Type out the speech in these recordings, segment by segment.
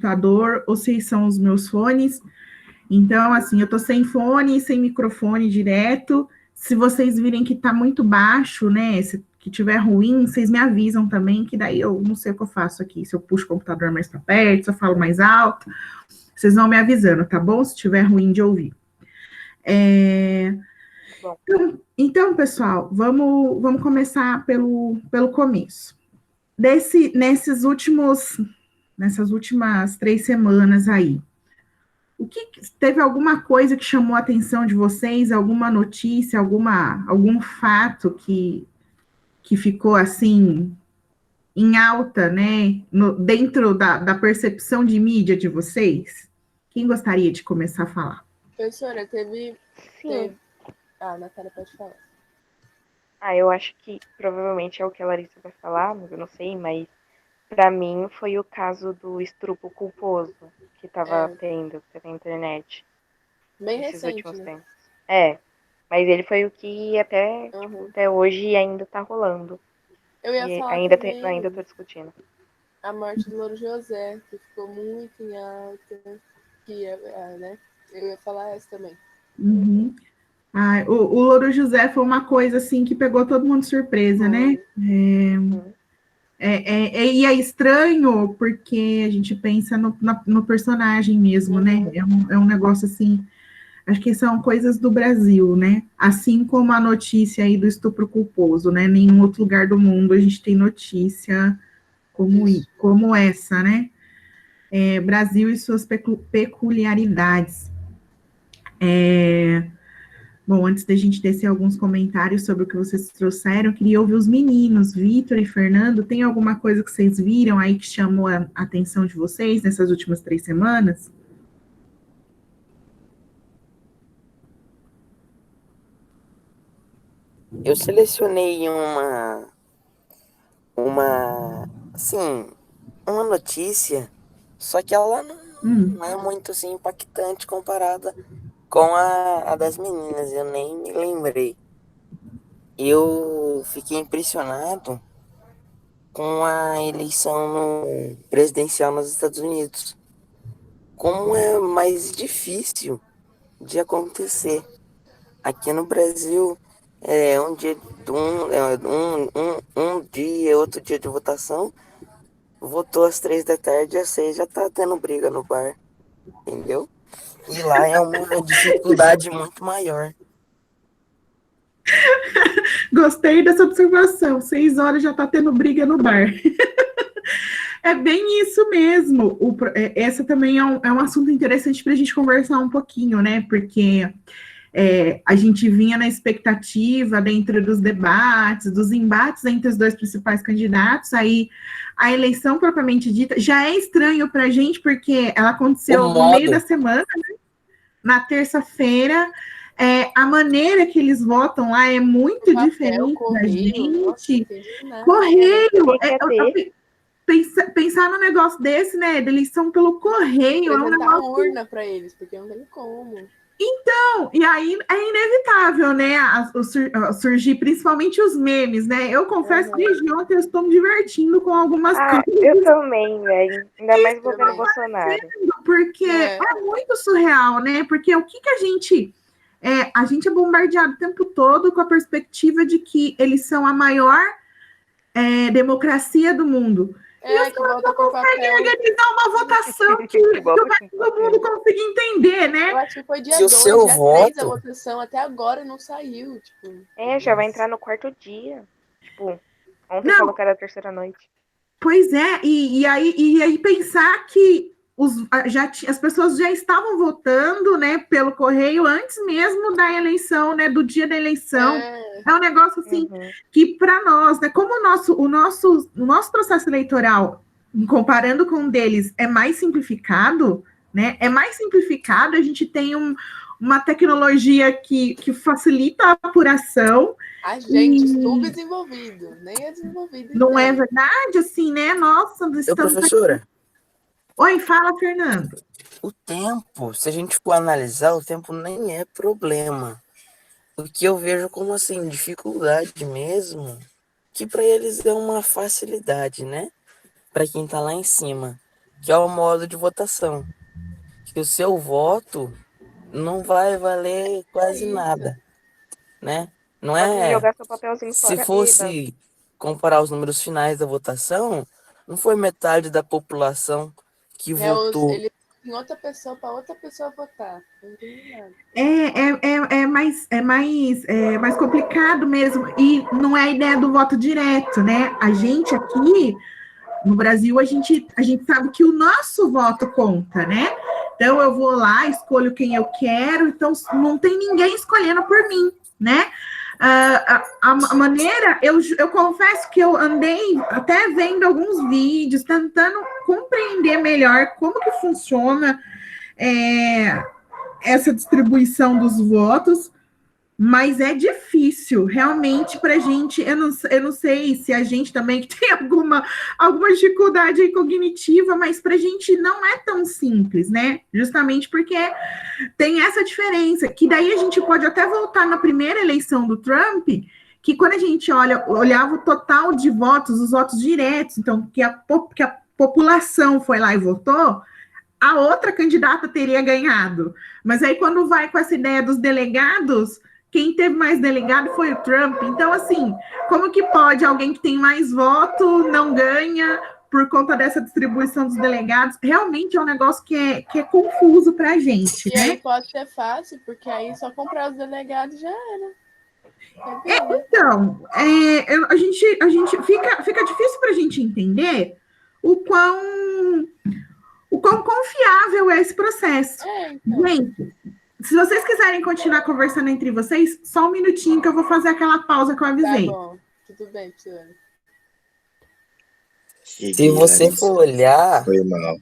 computador ou se são os meus fones. Então, assim, eu tô sem fone, sem microfone direto. Se vocês virem que tá muito baixo, né? Se que tiver ruim, vocês me avisam também, que daí eu não sei o que eu faço aqui. Se eu puxo o computador mais para perto, se eu falo mais alto, vocês vão me avisando, tá bom? Se tiver ruim de ouvir. Bom, Então, pessoal, vamos começar pelo começo. Nessas últimas 3 semanas aí, teve alguma coisa que chamou a atenção de vocês? Alguma notícia, algum fato que ficou assim em alta, né? Dentro da percepção de mídia de vocês? Quem gostaria de começar a falar? Professora, teve. sim. Ah, Natália, pode falar. Eu acho que provavelmente é o que a Larissa vai falar, mas eu não sei, mas pra mim foi o caso do estupro culposo que tava tendo pela internet Bem esses recente, últimos né? tempos. Mas ele foi o que até hoje ainda tá rolando. Eu ia E falar ainda também tô discutindo. a morte do Louro José, que ficou muito em alta. Né? Eu ia falar essa também. Uhum. O Louro José foi uma coisa assim que pegou todo mundo de surpresa, né? E é estranho porque a gente pensa no personagem mesmo, né? É um negócio assim. Acho que são coisas do Brasil, né? Assim como a notícia aí do estupro culposo, né? Nenhum outro lugar do mundo a gente tem notícia como essa, né? Brasil e suas peculiaridades. Bom, antes da gente descer alguns comentários sobre o que vocês trouxeram, eu queria ouvir os meninos, Vitor e Fernando. Tem alguma coisa que vocês viram aí que chamou a atenção de vocês nessas últimas 3 semanas? Eu selecionei assim, uma notícia, só que ela não é muito assim impactante comparada com a das meninas, eu nem me lembrei. Eu fiquei impressionado com a eleição presidencial nos Estados Unidos. Como é mais difícil de acontecer. Aqui no Brasil, um dia, um dia, outro dia de votação, votou às 3 da tarde, às 6 já tá tendo briga no bar, entendeu? E lá é uma dificuldade muito maior. Gostei dessa observação. 6 horas já tá tendo briga no bar. É bem isso mesmo. Essa também é um assunto interessante para a gente conversar um pouquinho, né? Porque a gente vinha na expectativa dentro dos debates, dos embates entre os dois principais candidatos, aí a eleição propriamente dita já é estranho para a gente, porque ela aconteceu no meio da semana, né? Na terça-feira. A maneira que eles votam lá é muito diferente da gente. Correio, pensar num negócio desse, né? Eleição pelo correio. É um negócio... urna para eles, porque não tem como. Então, e aí é inevitável, né? Surgir principalmente os memes, né? Eu confesso que desde ontem eu estou me divertindo com algumas coisas. Eu também, velho. Ainda mais votando Bolsonaro. Porque é muito surreal, né? Porque o que a gente é bombardeado o tempo todo com a perspectiva de que eles são a maior democracia do mundo. E os caras não conseguem organizar uma votação que todo mundo consiga entender, né? Eu acho que foi dia 2, dia 3 a votação, até agora não saiu. Tipo, já vai entrar no quarto dia. Tipo, ontem falou que era a terceira noite. Pois é, e aí pensar que as pessoas já estavam votando, né, pelo correio antes mesmo da eleição, né, do dia da eleição. É um negócio assim que para nós, né, como o nosso processo eleitoral, comparando com o deles, é mais simplificado, né? É mais simplificado, a gente tem uma tecnologia que facilita a apuração. A gente, subdesenvolvido, nem é desenvolvido. Não é verdade, assim, né? Nossa, Professora. Aqui. Oi, fala, Fernando. O tempo, se a gente for analisar, o tempo nem é problema. O que eu vejo como, assim, dificuldade mesmo, que para eles é uma facilidade, né? Para quem tá lá em cima. que é o modo de votação. Que o seu voto não vai valer quase nada, né? Não Pode é. jogar seu papelzinho Se fora e dá. fosse comparar os números finais da votação, não foi metade da população que votou. Ele tem outra pessoa para outra pessoa votar. Não entendi nada. É mais complicado mesmo. E não é a ideia do voto direto, né? A gente aqui no Brasil, a gente sabe que o nosso voto conta, né? Então, eu vou lá, escolho quem eu quero, então não tem ninguém escolhendo por mim, né? A maneira, eu confesso que eu andei até vendo alguns vídeos, tentando compreender melhor como que funciona essa distribuição dos votos, mas é difícil, realmente, para a gente. Eu não sei se a gente também tem alguma dificuldade aí cognitiva, mas para a gente não é tão simples, né? Justamente porque tem essa diferença, que daí a gente pode até voltar na primeira eleição do Trump, que quando a gente olhava o total de votos, os votos diretos, então, que a população foi lá e votou, a outra candidata teria ganhado. Mas aí, quando vai com essa ideia dos delegados, quem teve mais delegado foi o Trump. Então, assim, como que pode alguém que tem mais voto não ganha por conta dessa distribuição dos delegados? Realmente é um negócio que é confuso para a gente, E né? aí pode ser fácil, porque aí só comprar os delegados já era. Então, a gente fica difícil para a gente entender o quão confiável é esse processo. Então. Gente, se vocês quiserem continuar conversando entre vocês, só um minutinho que eu vou fazer aquela pausa que eu avisei. Tá bom, tudo bem, Tiana. Se você for olhar... Foi mal.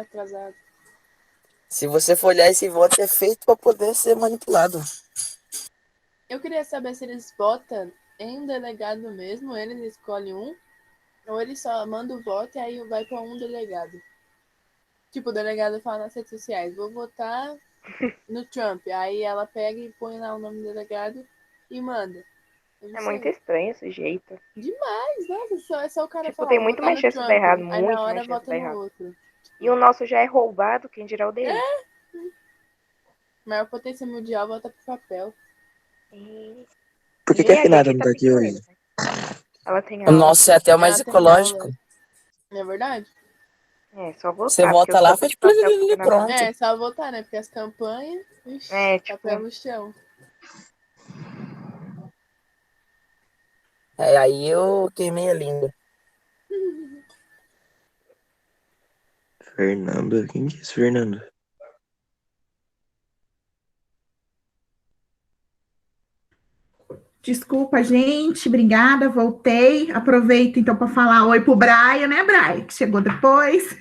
Atrasado. Se você for olhar, esse voto é feito para poder ser manipulado. Eu queria saber se eles votam em um delegado mesmo, eles escolhem um, ou eles só mandam o voto e aí vai para um delegado. Tipo, o delegado fala nas redes sociais, vou votar no Trump. Aí ela pega e põe lá o nome do delegado e manda. É muito estranho esse jeito. Demais, nossa, é só o cara falar. Tem muito mais chance de dar errado, aí muito na hora mais chance de vota dar no errado. outro. E o nosso já é roubado, quem dirá o dele? Maior potência mundial vota pro papel. Por que a Renata não tá aqui hoje? Ela tem O aula. nosso é até o mais ecológico. Não é verdade? Só votar. Você vota lá, faz pronto. Só votar, né? Porque as campanhas... Ixi, papel no chão. Aí eu queimei a língua. Fernando? Quem que é esse Fernando? Desculpa, gente. Obrigada, voltei. Aproveito, então, para falar oi pro Brian, né, Brian? Que chegou depois.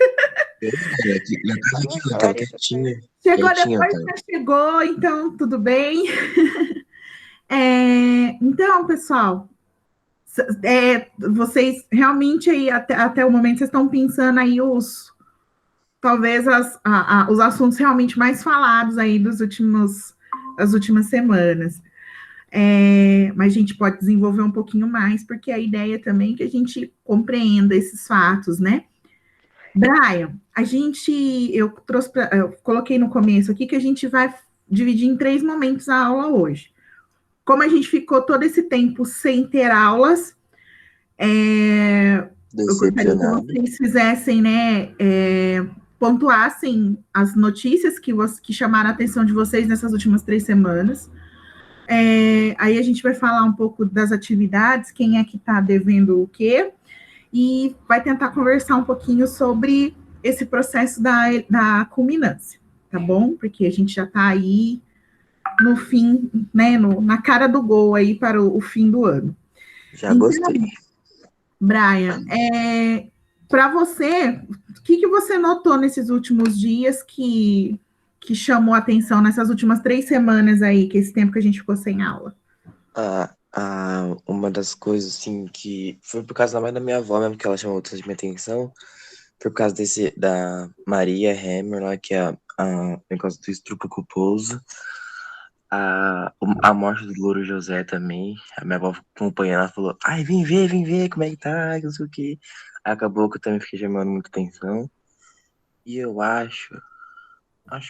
Já tava quietinha. Chegou depois, já chegou, então, tudo bem. Então, pessoal, vocês realmente aí, até o momento, vocês estão pensando aí talvez os assuntos realmente mais falados aí das últimas semanas. Mas a gente pode desenvolver um pouquinho mais, porque a ideia também é que a gente compreenda esses fatos, né? Brian, eu coloquei no começo aqui que a gente vai dividir em 3 momentos a aula hoje. Como a gente ficou todo esse tempo sem ter aulas, eu gostaria que vocês fizessem, né, pontuassem as notícias que chamaram a atenção de vocês nessas últimas 3 semanas. Aí a gente vai falar um pouco das atividades, quem é que está devendo o quê, e vai tentar conversar um pouquinho sobre esse processo da culminância, tá bom? Porque a gente já está aí no fim, né, na cara do gol aí para o fim do ano. Já gostei. Brian, para você, o que você notou nesses últimos dias que chamou a atenção nessas últimas 3 semanas aí, que é esse tempo que a gente ficou sem aula? Uma das coisas, assim, que foi por causa da minha avó mesmo, que ela chamou toda a minha atenção, foi por causa da Maria Hammer, lá, que é o negócio do estupro culposo. A morte do Louro José também. A minha avó acompanhando, ela falou, ai, vem ver como é que tá, não sei o quê. acabou que eu também fiquei chamando muita atenção. E eu acho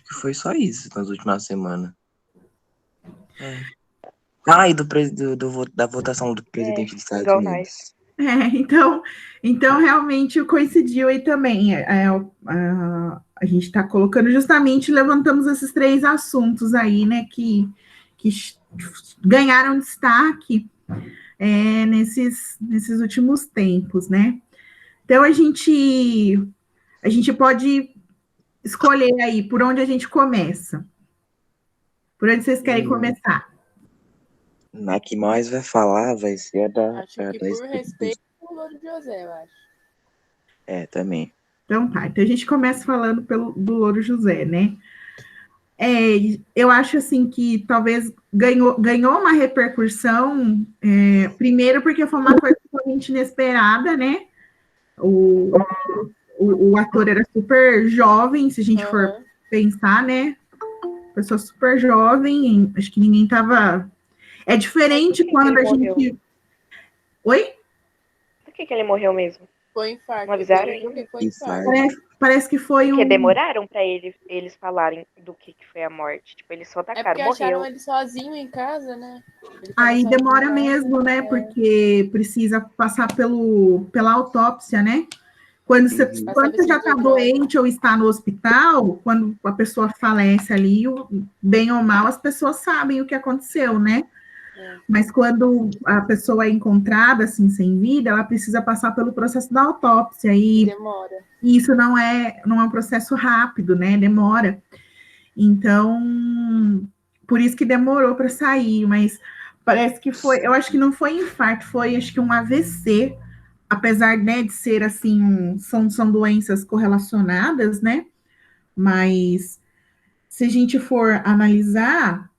que foi só isso nas últimas semanas. Ah, e da votação do presidente dos Estados igual Unidos. Então realmente coincidiu aí também. A gente está colocando justamente, levantamos esses 3 assuntos aí, né, que ganharam destaque nesses últimos tempos, né? Então a gente pode escolher aí por onde a gente começa. Por onde vocês querem começar? Na que mais vai falar vai ser a da. Acho que por respeito ao Louro José, eu acho. Também. Então tá, então a gente começa falando do Louro José, né? Eu acho assim que talvez ganhou uma repercussão, primeiro porque foi uma coisa totalmente inesperada, né? O ator era super jovem, se a gente for pensar, né? Pessoa super jovem, acho que ninguém tava. É diferente quando a gente. Morreu? Oi? Por que ele morreu mesmo? Foi infarto. Não avisaram Eu vi que ainda? foi infarto. Parece que foi Porque demoraram pra eles falarem do que foi a morte. Tipo, eles só É tacaram, porque acharam morreu. ele sozinho em casa, né? Ele tava Aí sozinho demora em casa, mesmo, né? Porque precisa passar pela autópsia, né? Quando você já está doente ou está no hospital, quando a pessoa falece ali, bem ou mal, as pessoas sabem o que aconteceu, né? Mas quando a pessoa é encontrada, assim, sem vida, ela precisa passar pelo processo da autópsia. E demora. isso não é um processo rápido, né? Demora. Então, por isso que demorou para sair, mas parece que foi, eu acho que não foi infarto, foi acho que um AVC, apesar, né, de ser assim, são doenças correlacionadas, né? Mas se a gente for analisar,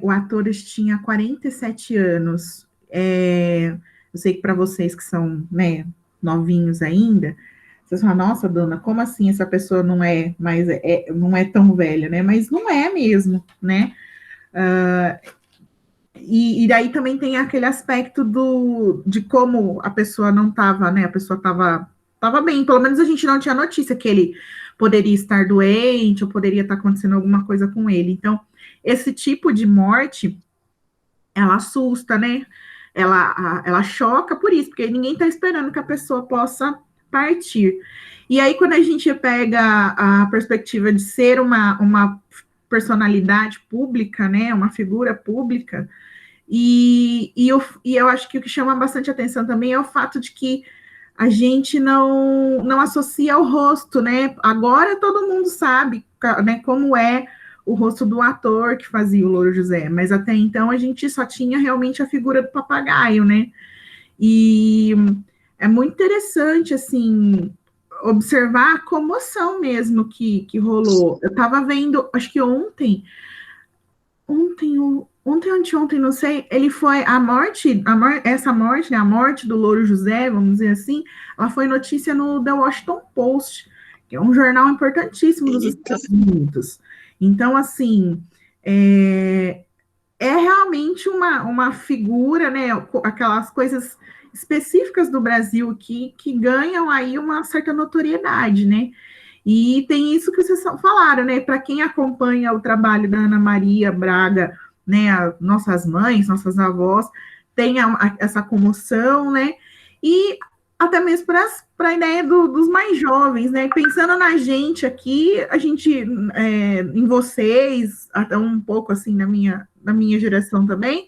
o ator tinha 47 anos. Eu sei que para vocês que são, né, novinhos ainda, vocês falam, nossa, dona, como assim essa pessoa não é mais não é tão velha, né? Mas não é mesmo, né? E daí também tem aquele aspecto de como a pessoa não estava, né? A pessoa estava bem, pelo menos a gente não tinha notícia que ele poderia estar doente ou poderia estar acontecendo alguma coisa com ele. Então, esse tipo de morte, ela assusta, né? Ela choca por isso, porque ninguém está esperando que a pessoa possa partir. E aí, quando a gente pega a perspectiva de ser uma personalidade pública, né? Uma figura pública, e eu acho que o que chama bastante atenção também é o fato de que a gente não associa o rosto, né? Agora todo mundo sabe, né, como é o rosto do ator que fazia o Louro José, mas até então a gente só tinha realmente a figura do papagaio, né? E é muito interessante, assim, observar a comoção mesmo que rolou. Eu estava vendo, acho que ontem ou anteontem, não sei, ele foi, essa morte, né, a morte do Louro José, vamos dizer assim, ela foi notícia no The Washington Post, que é um jornal importantíssimo dos Estados Unidos. Então, assim, é realmente uma figura, né, aquelas coisas específicas do Brasil que ganham aí uma certa notoriedade, né? E tem isso que vocês falaram, né? Para quem acompanha o trabalho da Ana Maria Braga, né? Nossas mães, nossas avós, tem essa comoção, né? E até mesmo para a ideia dos mais jovens, né? Pensando na gente aqui, a gente, em vocês, até um pouco assim na minha geração também,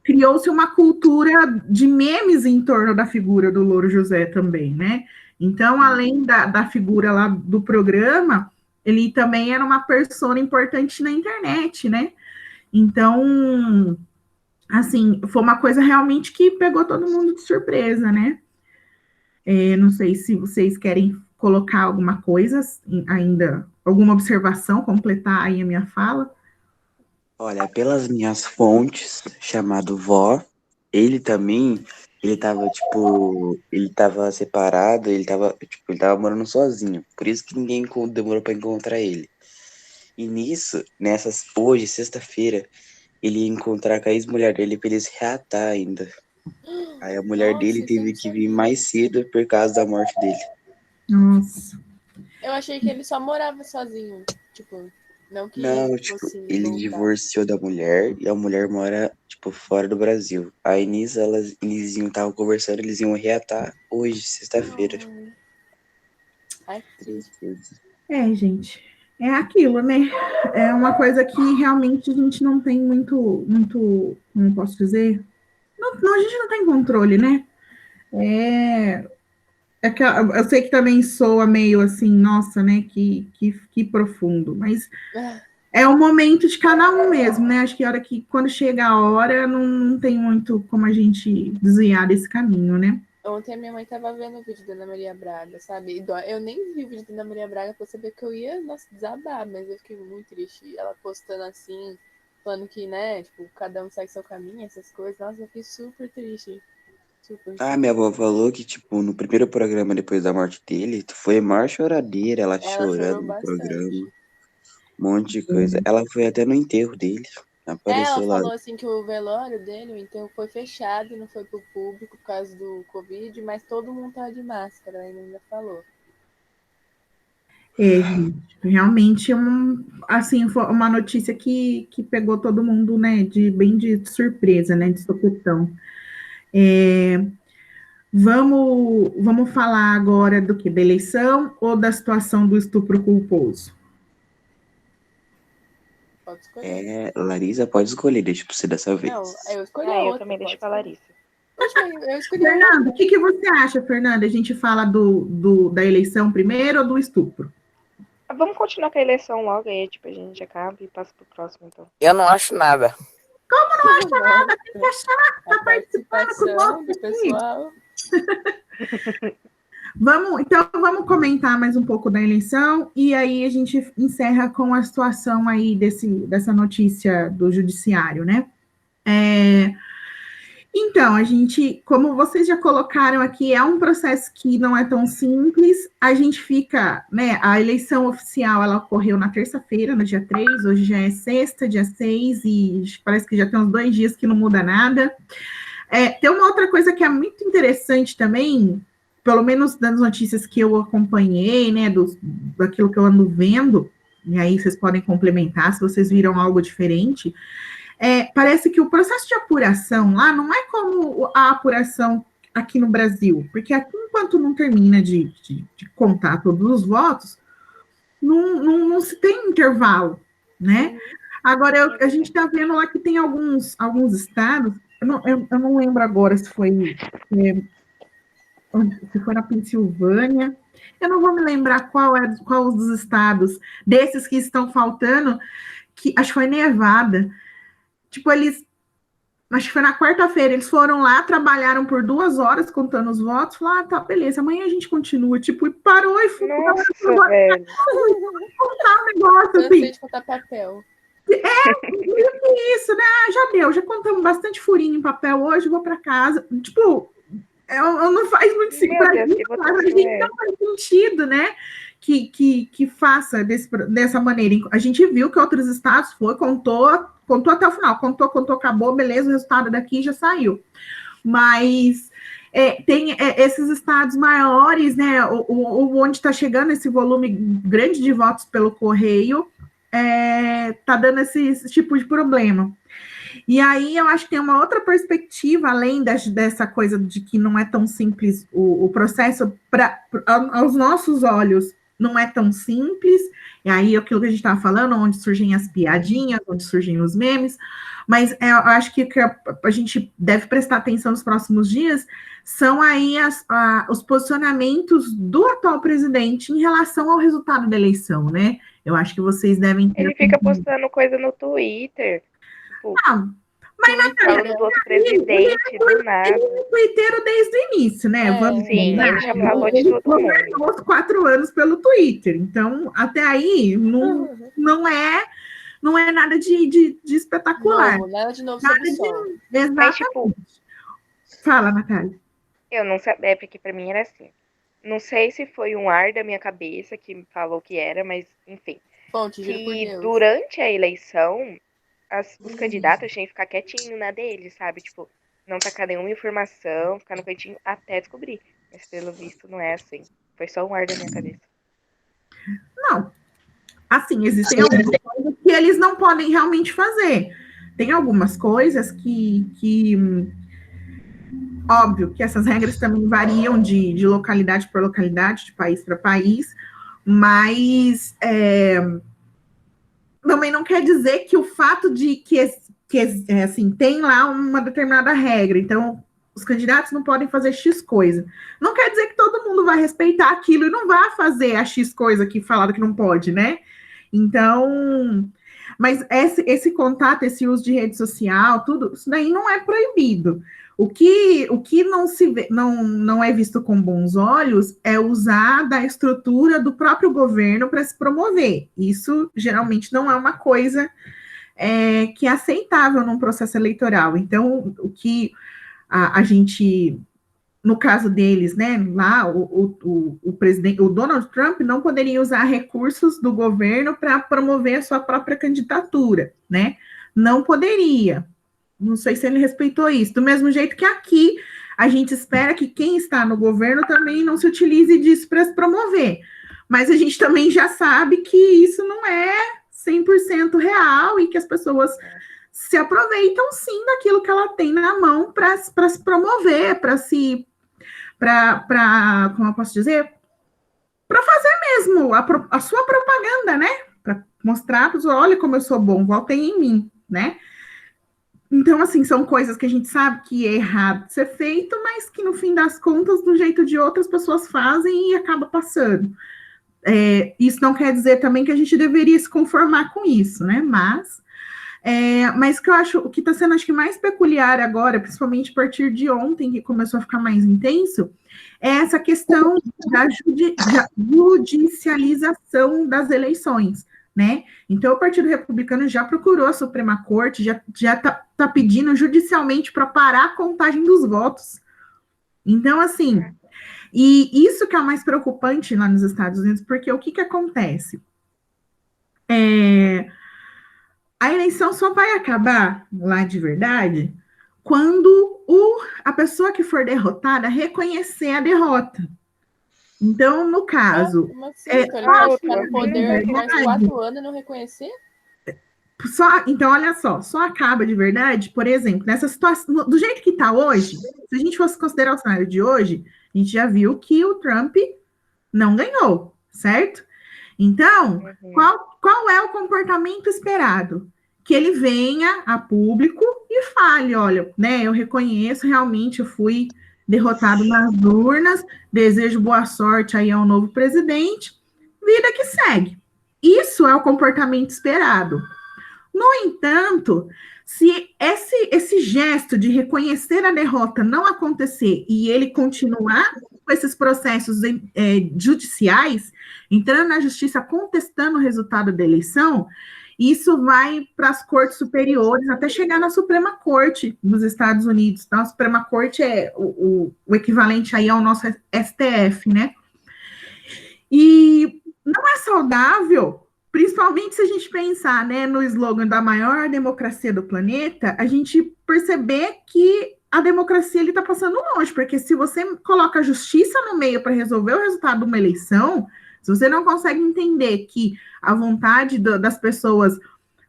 criou-se uma cultura de memes em torno da figura do Louro José também, né? Então, além da figura lá do programa, ele também era uma persona importante na internet, né? Então, assim, foi uma coisa realmente que pegou todo mundo de surpresa, né? Não sei se vocês querem colocar alguma coisa ainda, alguma observação, completar aí a minha fala. Olha, pelas minhas fontes, chamado Vó, ele também, ele tava separado, ele tava morando sozinho, por isso que ninguém demorou pra encontrar ele. E hoje, sexta-feira, ele ia encontrar com a ex-mulher dele pra eles reatar ainda. Aí a mulher dele Nossa, isso eu teve não que vir sabia. mais cedo por causa da morte dele. Nossa. Eu achei que ele só morava sozinho. Tipo, não que Não, tipo, fosse ele voltar. divorciou da mulher e a mulher mora, tipo, fora do Brasil. Aí nisso eles estavam conversando, eles iam reatar hoje, sexta-feira. Ai, que triste. Gente, é aquilo, né? É uma coisa que realmente a gente não tem muito, como posso dizer? A gente não tem controle, né? Eu sei que também soa meio assim, nossa, né? Que profundo, mas é o momento de cada um mesmo, né? Acho que quando chega a hora, não tem muito como a gente desviar desse caminho, né? Ontem a minha mãe tava vendo o vídeo da Ana Maria Braga, sabe? Eu nem vi o vídeo da Ana Maria Braga pra saber que eu ia, nossa, desabar, mas eu fiquei muito triste. Ela postando assim, falando que, né, tipo, cada um segue seu caminho, essas coisas. Nossa, eu fiquei super triste. Super, Ah, super. minha avó falou que, tipo, no primeiro programa depois da morte dele, foi a maior choradeira, ela Ela chorando chorou no programa, bastante. um monte de coisa. Ela foi até no enterro dele, Ela apareceu lá. falou assim que o velório dele, o enterro foi fechado, não foi pro público por causa do Covid, mas todo mundo tava de máscara, ela ainda falou. Gente, realmente assim, foi uma notícia que pegou todo mundo, né, bem de surpresa, né, de sopetão. Vamos falar agora do que? Da eleição ou da situação do estupro culposo? Pode escolher. Larissa, pode escolher, deixa pra você dessa vez. Não, eu escolhi a Eu outra, também deixo pode pra escolher. Larissa. Poxa, eu escolhi a Fernanda, outra. o que você acha, Fernanda? A gente fala da eleição primeiro ou do estupro? Vamos continuar com a eleição logo aí, tipo, a gente acaba e passa pro próximo, então. Eu não acho nada. Nossa, Tem que achar, a tá participando participação conosco do aqui. pessoal. Então, vamos comentar mais um pouco da eleição e aí a gente encerra com a situação aí dessa notícia do judiciário, né? Então, a gente, como vocês já colocaram aqui, é um processo que não é tão simples. A gente fica, né? A eleição oficial ela ocorreu na terça-feira, no dia 3, hoje já é sexta, dia 6, e parece que já tem uns 2 dias que não muda nada. Tem uma outra coisa que é muito interessante também, pelo menos das notícias que eu acompanhei, né? Daquilo que eu ando vendo, e aí vocês podem complementar se vocês viram algo diferente. Parece que o processo de apuração lá não é como a apuração aqui no Brasil, porque aqui, enquanto não termina de contar todos os votos, não se tem intervalo, né? Agora, a gente está vendo lá que tem alguns estados, eu não lembro agora se foi na Pensilvânia, eu não vou me lembrar qual dos estados desses que estão faltando, que acho que foi Nevada. Tipo, acho que foi na quarta-feira, eles foram lá, trabalharam por 2 horas contando os votos, falaram, tá, beleza, amanhã a gente continua, tipo, e parou e foi Nossa, velho. contar um negócio, Cansei assim, de contar papel. isso, né, já deu, já contamos bastante furinho em papel hoje, vou para casa, tipo, não faz muito sentido, Meu Deus, que pra votação gente é não faz sentido, né, que faça dessa maneira. A gente viu que outros estados contou até o final, contou, acabou, beleza, o resultado daqui já saiu. Mas tem esses estados maiores, né, onde está chegando esse volume grande de votos pelo correio, tá dando esse tipo de problema. E aí eu acho que tem uma outra perspectiva, além dessa coisa de que não é tão simples o processo, aos nossos olhos, não é tão simples. E aí aquilo que a gente estava falando, onde surgem as piadinhas, onde surgem os memes, mas eu acho que a gente deve prestar atenção nos próximos dias são aí os posicionamentos do atual presidente em relação ao resultado da eleição, né? Eu acho que vocês devem ter. Ele fica postando coisa no Twitter. Tipo, falando do outro presidente, do nada. Ele é twitteiro desde o início, né? Sim, ele já falou de todo mundo. Governou os 4 anos pelo Twitter. Então, até aí, não é nada de espetacular. Novo, nada de novo Nada sob o sol. Exatamente. Mas, tipo, Fala, Natália. eu não sabia, porque pra mim era assim. Não sei se foi um ar da minha cabeça que me falou que era, mas enfim. Fonte, juro por Que Deus. durante a eleição, os candidatos tinham que ficar quietinho na deles, sabe? Tipo, não tacar nenhuma informação, ficar no cantinho até descobrir. Mas pelo visto não é assim. Foi só um ar da minha cabeça. Não. Assim, existem algumas coisas que eles não podem realmente fazer. Tem algumas coisas que óbvio que essas regras também variam de localidade para localidade, de país para país, mas também não quer dizer que o fato de que assim, tem lá uma determinada regra, então os candidatos não podem fazer X coisa. Não quer dizer que todo mundo vai respeitar aquilo e não vai fazer a X coisa que falaram que não pode, né? Então, mas esse contato, esse uso de rede social, tudo, isso daí não é proibido. O que não se vê, não é visto com bons olhos é usar da estrutura do próprio governo para se promover. Isso geralmente não é uma coisa que é aceitável num processo eleitoral. Então, o que a gente, no caso deles, né, lá o presidente, o Donald Trump não poderia usar recursos do governo para promover a sua própria candidatura, né? Não poderia. Não sei se ele respeitou isso. Do mesmo jeito que aqui, a gente espera que quem está no governo também não se utilize disso para se promover. Mas a gente também já sabe que isso não é 100% real e que as pessoas se aproveitam, sim, daquilo que ela tem na mão para se promover, como eu posso dizer, para fazer mesmo a sua propaganda, né? Para mostrar para os outros, olha como eu sou bom, votem em mim, né? Então, assim, são coisas que a gente sabe que é errado de ser feito, mas que, no fim das contas, do jeito de outras pessoas fazem e acaba passando. Isso não quer dizer também que a gente deveria se conformar com isso, né? Mas que eu acho, o que está sendo, acho que, mais peculiar agora, principalmente a partir de ontem, que começou a ficar mais intenso, é essa questão da judicialização das eleições, né? Então, o Partido Republicano já procurou a Suprema Corte, já tá pedindo judicialmente para parar a contagem dos votos. Então, assim, e isso que é o mais preocupante lá nos Estados Unidos, porque o que acontece? A eleição só vai acabar lá de verdade quando a pessoa que for derrotada reconhecer a derrota. Então, no caso... Como assim? Ficar no poder mais 4 anos e não reconhecer? Então, olha só acaba de verdade, por exemplo, nessa situação, do jeito que está hoje, se a gente fosse considerar o cenário de hoje, a gente já viu que o Trump não ganhou, certo? Então, qual é o comportamento esperado? Que ele venha a público e fale, olha, né, eu reconheço, realmente eu fui derrotado nas urnas, desejo boa sorte aí ao novo presidente, vida que segue. Isso é o comportamento esperado. No entanto, se esse gesto de reconhecer a derrota não acontecer e ele continuar com esses processos judiciais, entrando na justiça contestando o resultado da eleição, isso vai para as cortes superiores, até chegar na Suprema Corte dos Estados Unidos. Então, a Suprema Corte é o equivalente aí ao nosso STF, né? E não é saudável, principalmente se a gente pensar, né, no slogan da maior democracia do planeta, a gente perceber que a democracia está passando longe, porque se você coloca a justiça no meio para resolver o resultado de uma eleição, se você não consegue entender que a vontade das pessoas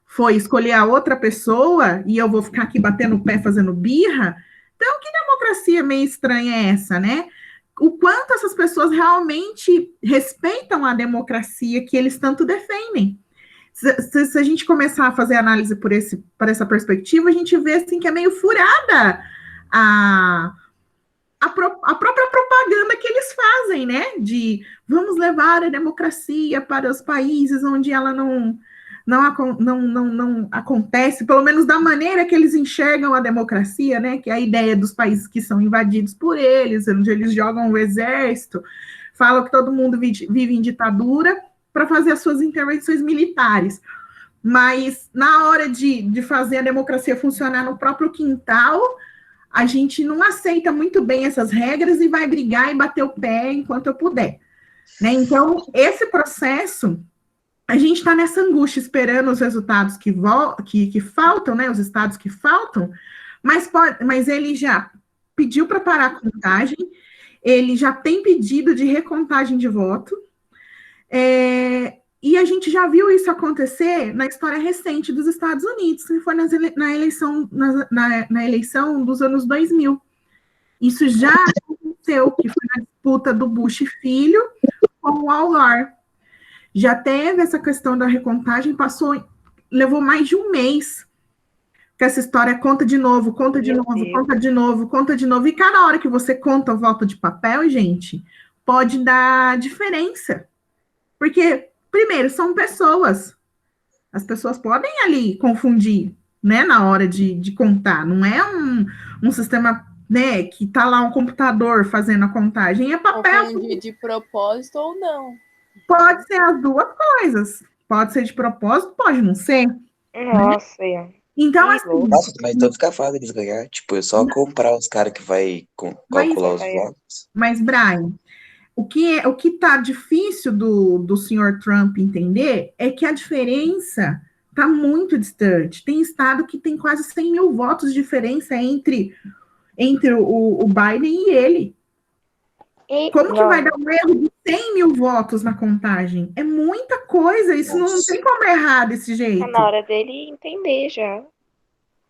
foi escolher a outra pessoa e eu vou ficar aqui batendo o pé fazendo birra, então que democracia meio estranha é essa, né? O quanto essas pessoas realmente respeitam a democracia que eles tanto defendem. Se a gente começar a fazer análise por essa perspectiva, a gente vê assim, que é meio furada a própria propaganda que eles fazem, né? De vamos levar a democracia para os países onde ela não acontece, pelo menos da maneira que eles enxergam a democracia, né? Que é a ideia dos países que são invadidos por eles, onde eles jogam o exército, falam que todo mundo vive em ditadura para fazer as suas intervenções militares. Mas na hora de fazer a democracia funcionar no próprio quintal, a gente não aceita muito bem essas regras e vai brigar e bater o pé enquanto eu puder, né? Então, esse processo, a gente está nessa angústia, esperando os resultados que faltam, né? Os estados que faltam, mas ele já pediu para parar a contagem, ele já tem pedido de recontagem de voto, e a gente já viu isso acontecer na história recente dos Estados Unidos, que foi na eleição dos anos 2000. Isso já aconteceu, que foi na disputa do Bush filho com o Al Gore. Já teve essa questão da recontagem, levou mais de um mês, que essa história conta de novo, e cada hora que você conta o voto de papel, gente, pode dar diferença. Porque, primeiro, são pessoas. As pessoas podem ali confundir, né, na hora de contar. Não é um sistema, né, que tá lá um computador fazendo a contagem, é papel. Confundir de propósito ou não. Pode ser as duas coisas. Pode ser de propósito, pode não ser. Nossa, Então, assim... Nossa, mas tô descafado eles ganhar. Tipo, é só comprar os caras que vai calcular os votos. Mas, Brian, o que tá difícil do senhor Trump entender é que a diferença tá muito distante. Tem estado que tem quase 100 mil votos de diferença entre o Biden e ele. Como que vai dar um erro de 100 mil votos na contagem? É muita coisa, isso não tem como errar desse jeito. Tá na hora dele entender já.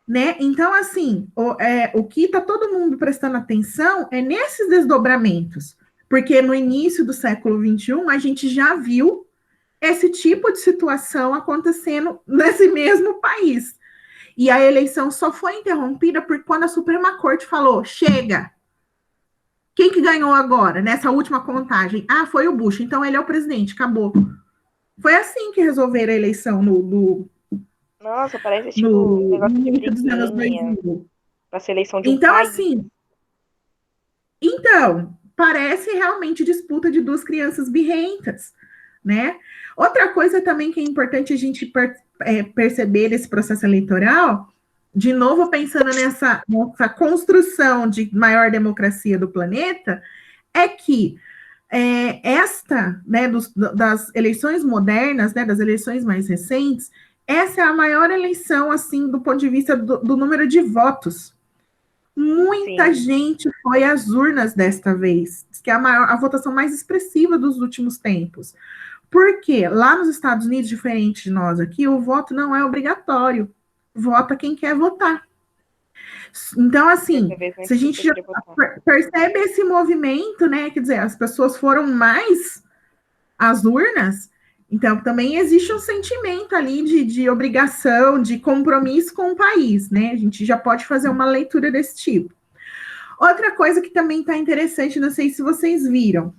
Né? Então, assim, o que está todo mundo prestando atenção é nesses desdobramentos, porque no início do século XXI a gente já viu esse tipo de situação acontecendo nesse mesmo país. E a eleição só foi interrompida por quando a Suprema Corte falou, chega! Quem que ganhou agora, nessa última contagem? Ah, foi o Bush, então ele é o presidente, acabou. Foi assim que resolveram a eleição Nossa, parece tipo um negócio de briguinha pra ser eleição de um país. Assim, parece realmente disputa de duas crianças birrentas, né? Outra coisa também que é importante a gente perceber nesse processo eleitoral, de novo pensando nessa construção de maior democracia do planeta, é que das eleições modernas, né, das eleições mais recentes, essa é a maior eleição, assim, do ponto de vista do número de votos. Muita gente foi às urnas desta vez, que é a votação mais expressiva dos últimos tempos. Porque lá nos Estados Unidos, diferente de nós aqui, o voto não é obrigatório. Vota quem quer votar. Então, assim, se a gente já percebe esse movimento, né, quer dizer, as pessoas foram mais às urnas, então também existe um sentimento ali de obrigação, de compromisso com o país, né? A gente já pode fazer uma leitura desse tipo. Outra coisa que também está interessante, não sei se vocês viram,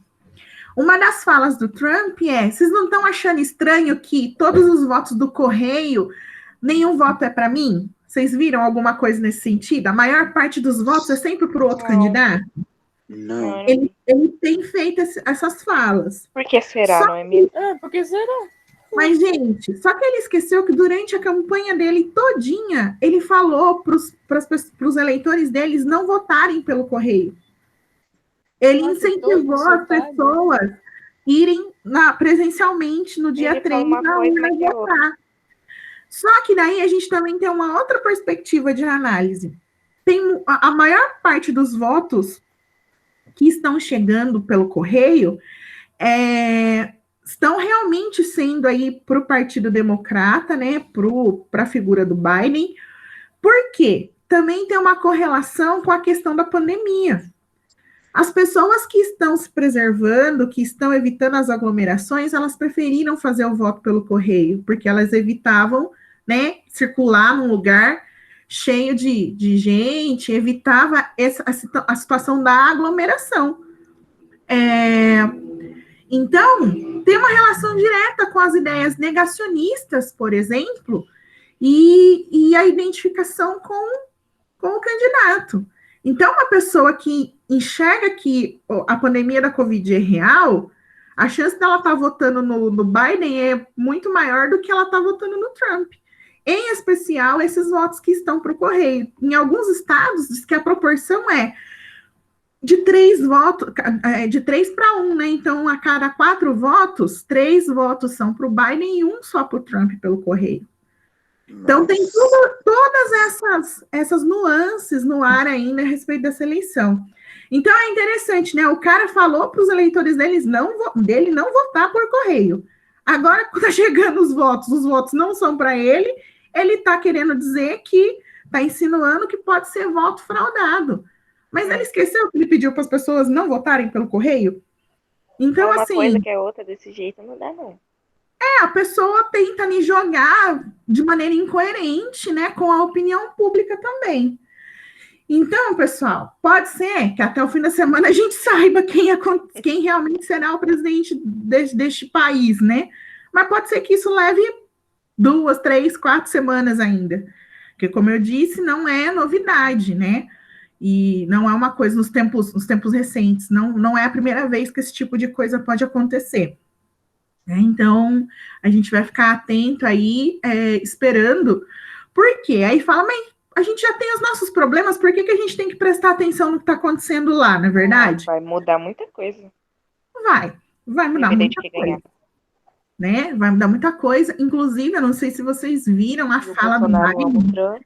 uma das falas do Trump vocês não estão achando estranho que todos os votos do correio, nenhum voto é para mim? Vocês viram alguma coisa nesse sentido? A maior parte dos votos é sempre para o outro candidato? Não. Ele tem feito essas falas. Por que será, não é mesmo? Por que será? Mas, gente, só que ele esqueceu que durante a campanha dele todinha, ele falou para os eleitores deles não votarem pelo correio. Ele incentivou as pessoas irem presencialmente no dia 3 na urna votar. Só que daí a gente também tem uma outra perspectiva de análise. Tem a maior parte dos votos que estão chegando pelo correio estão realmente sendo aí para o Partido Democrata, né, para a figura do Biden. Por quê? Também tem uma correlação com a questão da pandemia. As pessoas que estão se preservando, que estão evitando as aglomerações, elas preferiram fazer o voto pelo correio, porque elas evitavam, né, circular num lugar cheio de gente, evitava a situação da aglomeração. Então, tem uma relação direta com as ideias negacionistas, por exemplo, e a identificação com o candidato. Então, uma pessoa que enxerga que a pandemia da Covid é real, a chance dela estar votando no Biden é muito maior do que ela estar votando no Trump. Em especial, esses votos que estão para o correio. Em alguns estados, diz que a proporção é de 3 votos, de 3 para 1, né? Então, a cada 4 votos, 3 votos são para o Biden e 1 só para o Trump pelo correio. Então tem todas essas nuances no ar ainda a respeito dessa eleição. Então é interessante, né? O cara falou para os eleitores dele não votar por correio. Agora, quando está chegando os votos não são para ele está querendo dizer que está insinuando que pode ser voto fraudado. Mas ele esqueceu que ele pediu para as pessoas não votarem pelo correio? Então, uma assim, coisa que é outra desse jeito não dá, não. a pessoa tenta me jogar de maneira incoerente, né, com a opinião pública também. Então, pessoal, pode ser que até o fim da semana a gente saiba quem realmente será o presidente deste país, né? Mas pode ser que isso leve 2, 3, 4 semanas ainda. Porque, como eu disse, não é novidade, né? E não é uma coisa nos tempos recentes. Não é a primeira vez que esse tipo de coisa pode acontecer. Então, a gente vai ficar atento aí, esperando. Por quê? Aí fala, mas a gente já tem os nossos problemas, por que a gente tem que prestar atenção no que está acontecendo lá, não é verdade? Vai mudar muita coisa. Vai mudar muita coisa. Né? Vai mudar muita coisa. Inclusive, eu não sei se vocês viram a fala do Biden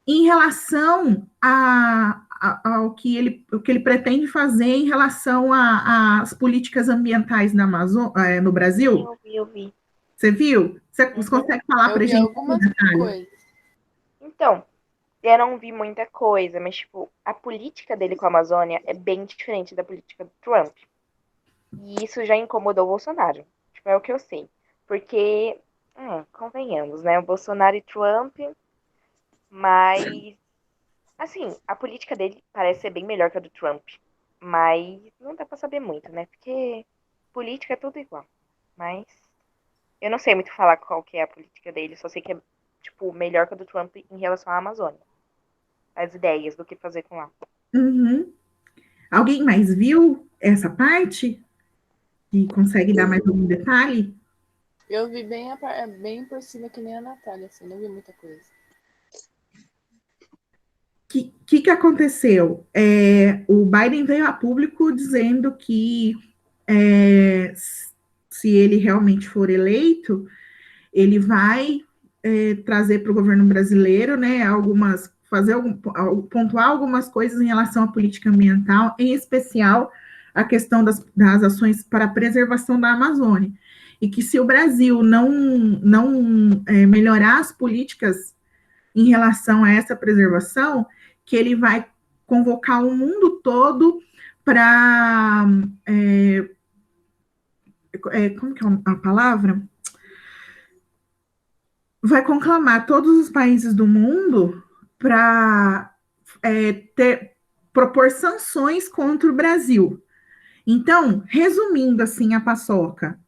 em relação ao que ele pretende fazer em relação às políticas ambientais na Amazônia, no Brasil. Eu vi. Você viu? Você consegue falar para a gente algumas coisas. Então, eu não vi muita coisa, mas, tipo, a política dele com a Amazônia é bem diferente da política do Trump. E isso já incomodou o Bolsonaro. Tipo, é o que eu sei. Porque, convenhamos, né? O Bolsonaro e Trump, mas, assim, a política dele parece ser bem melhor que a do Trump. Mas não dá pra saber muito, né? Porque política é tudo igual. Mas eu não sei muito falar qual que é a política dele. Só sei que é, tipo, melhor que a do Trump em relação à Amazônia. As ideias do que fazer com lá. Uhum. Alguém mais viu essa parte? E consegue dar mais algum detalhe? Eu vi bem por cima que nem a Natália, assim, não vi muita coisa. O que aconteceu? O Biden veio a público dizendo que se ele realmente for eleito, ele vai trazer para o governo brasileiro, né, pontuar algumas coisas em relação à política ambiental, em especial a questão das ações para a preservação da Amazônia. E que se o Brasil não melhorar as políticas em relação a essa preservação, que ele vai convocar o mundo todo para... como que é a palavra? Vai conclamar todos os países do mundo para propor sanções contra o Brasil. Então, resumindo assim a paçoca,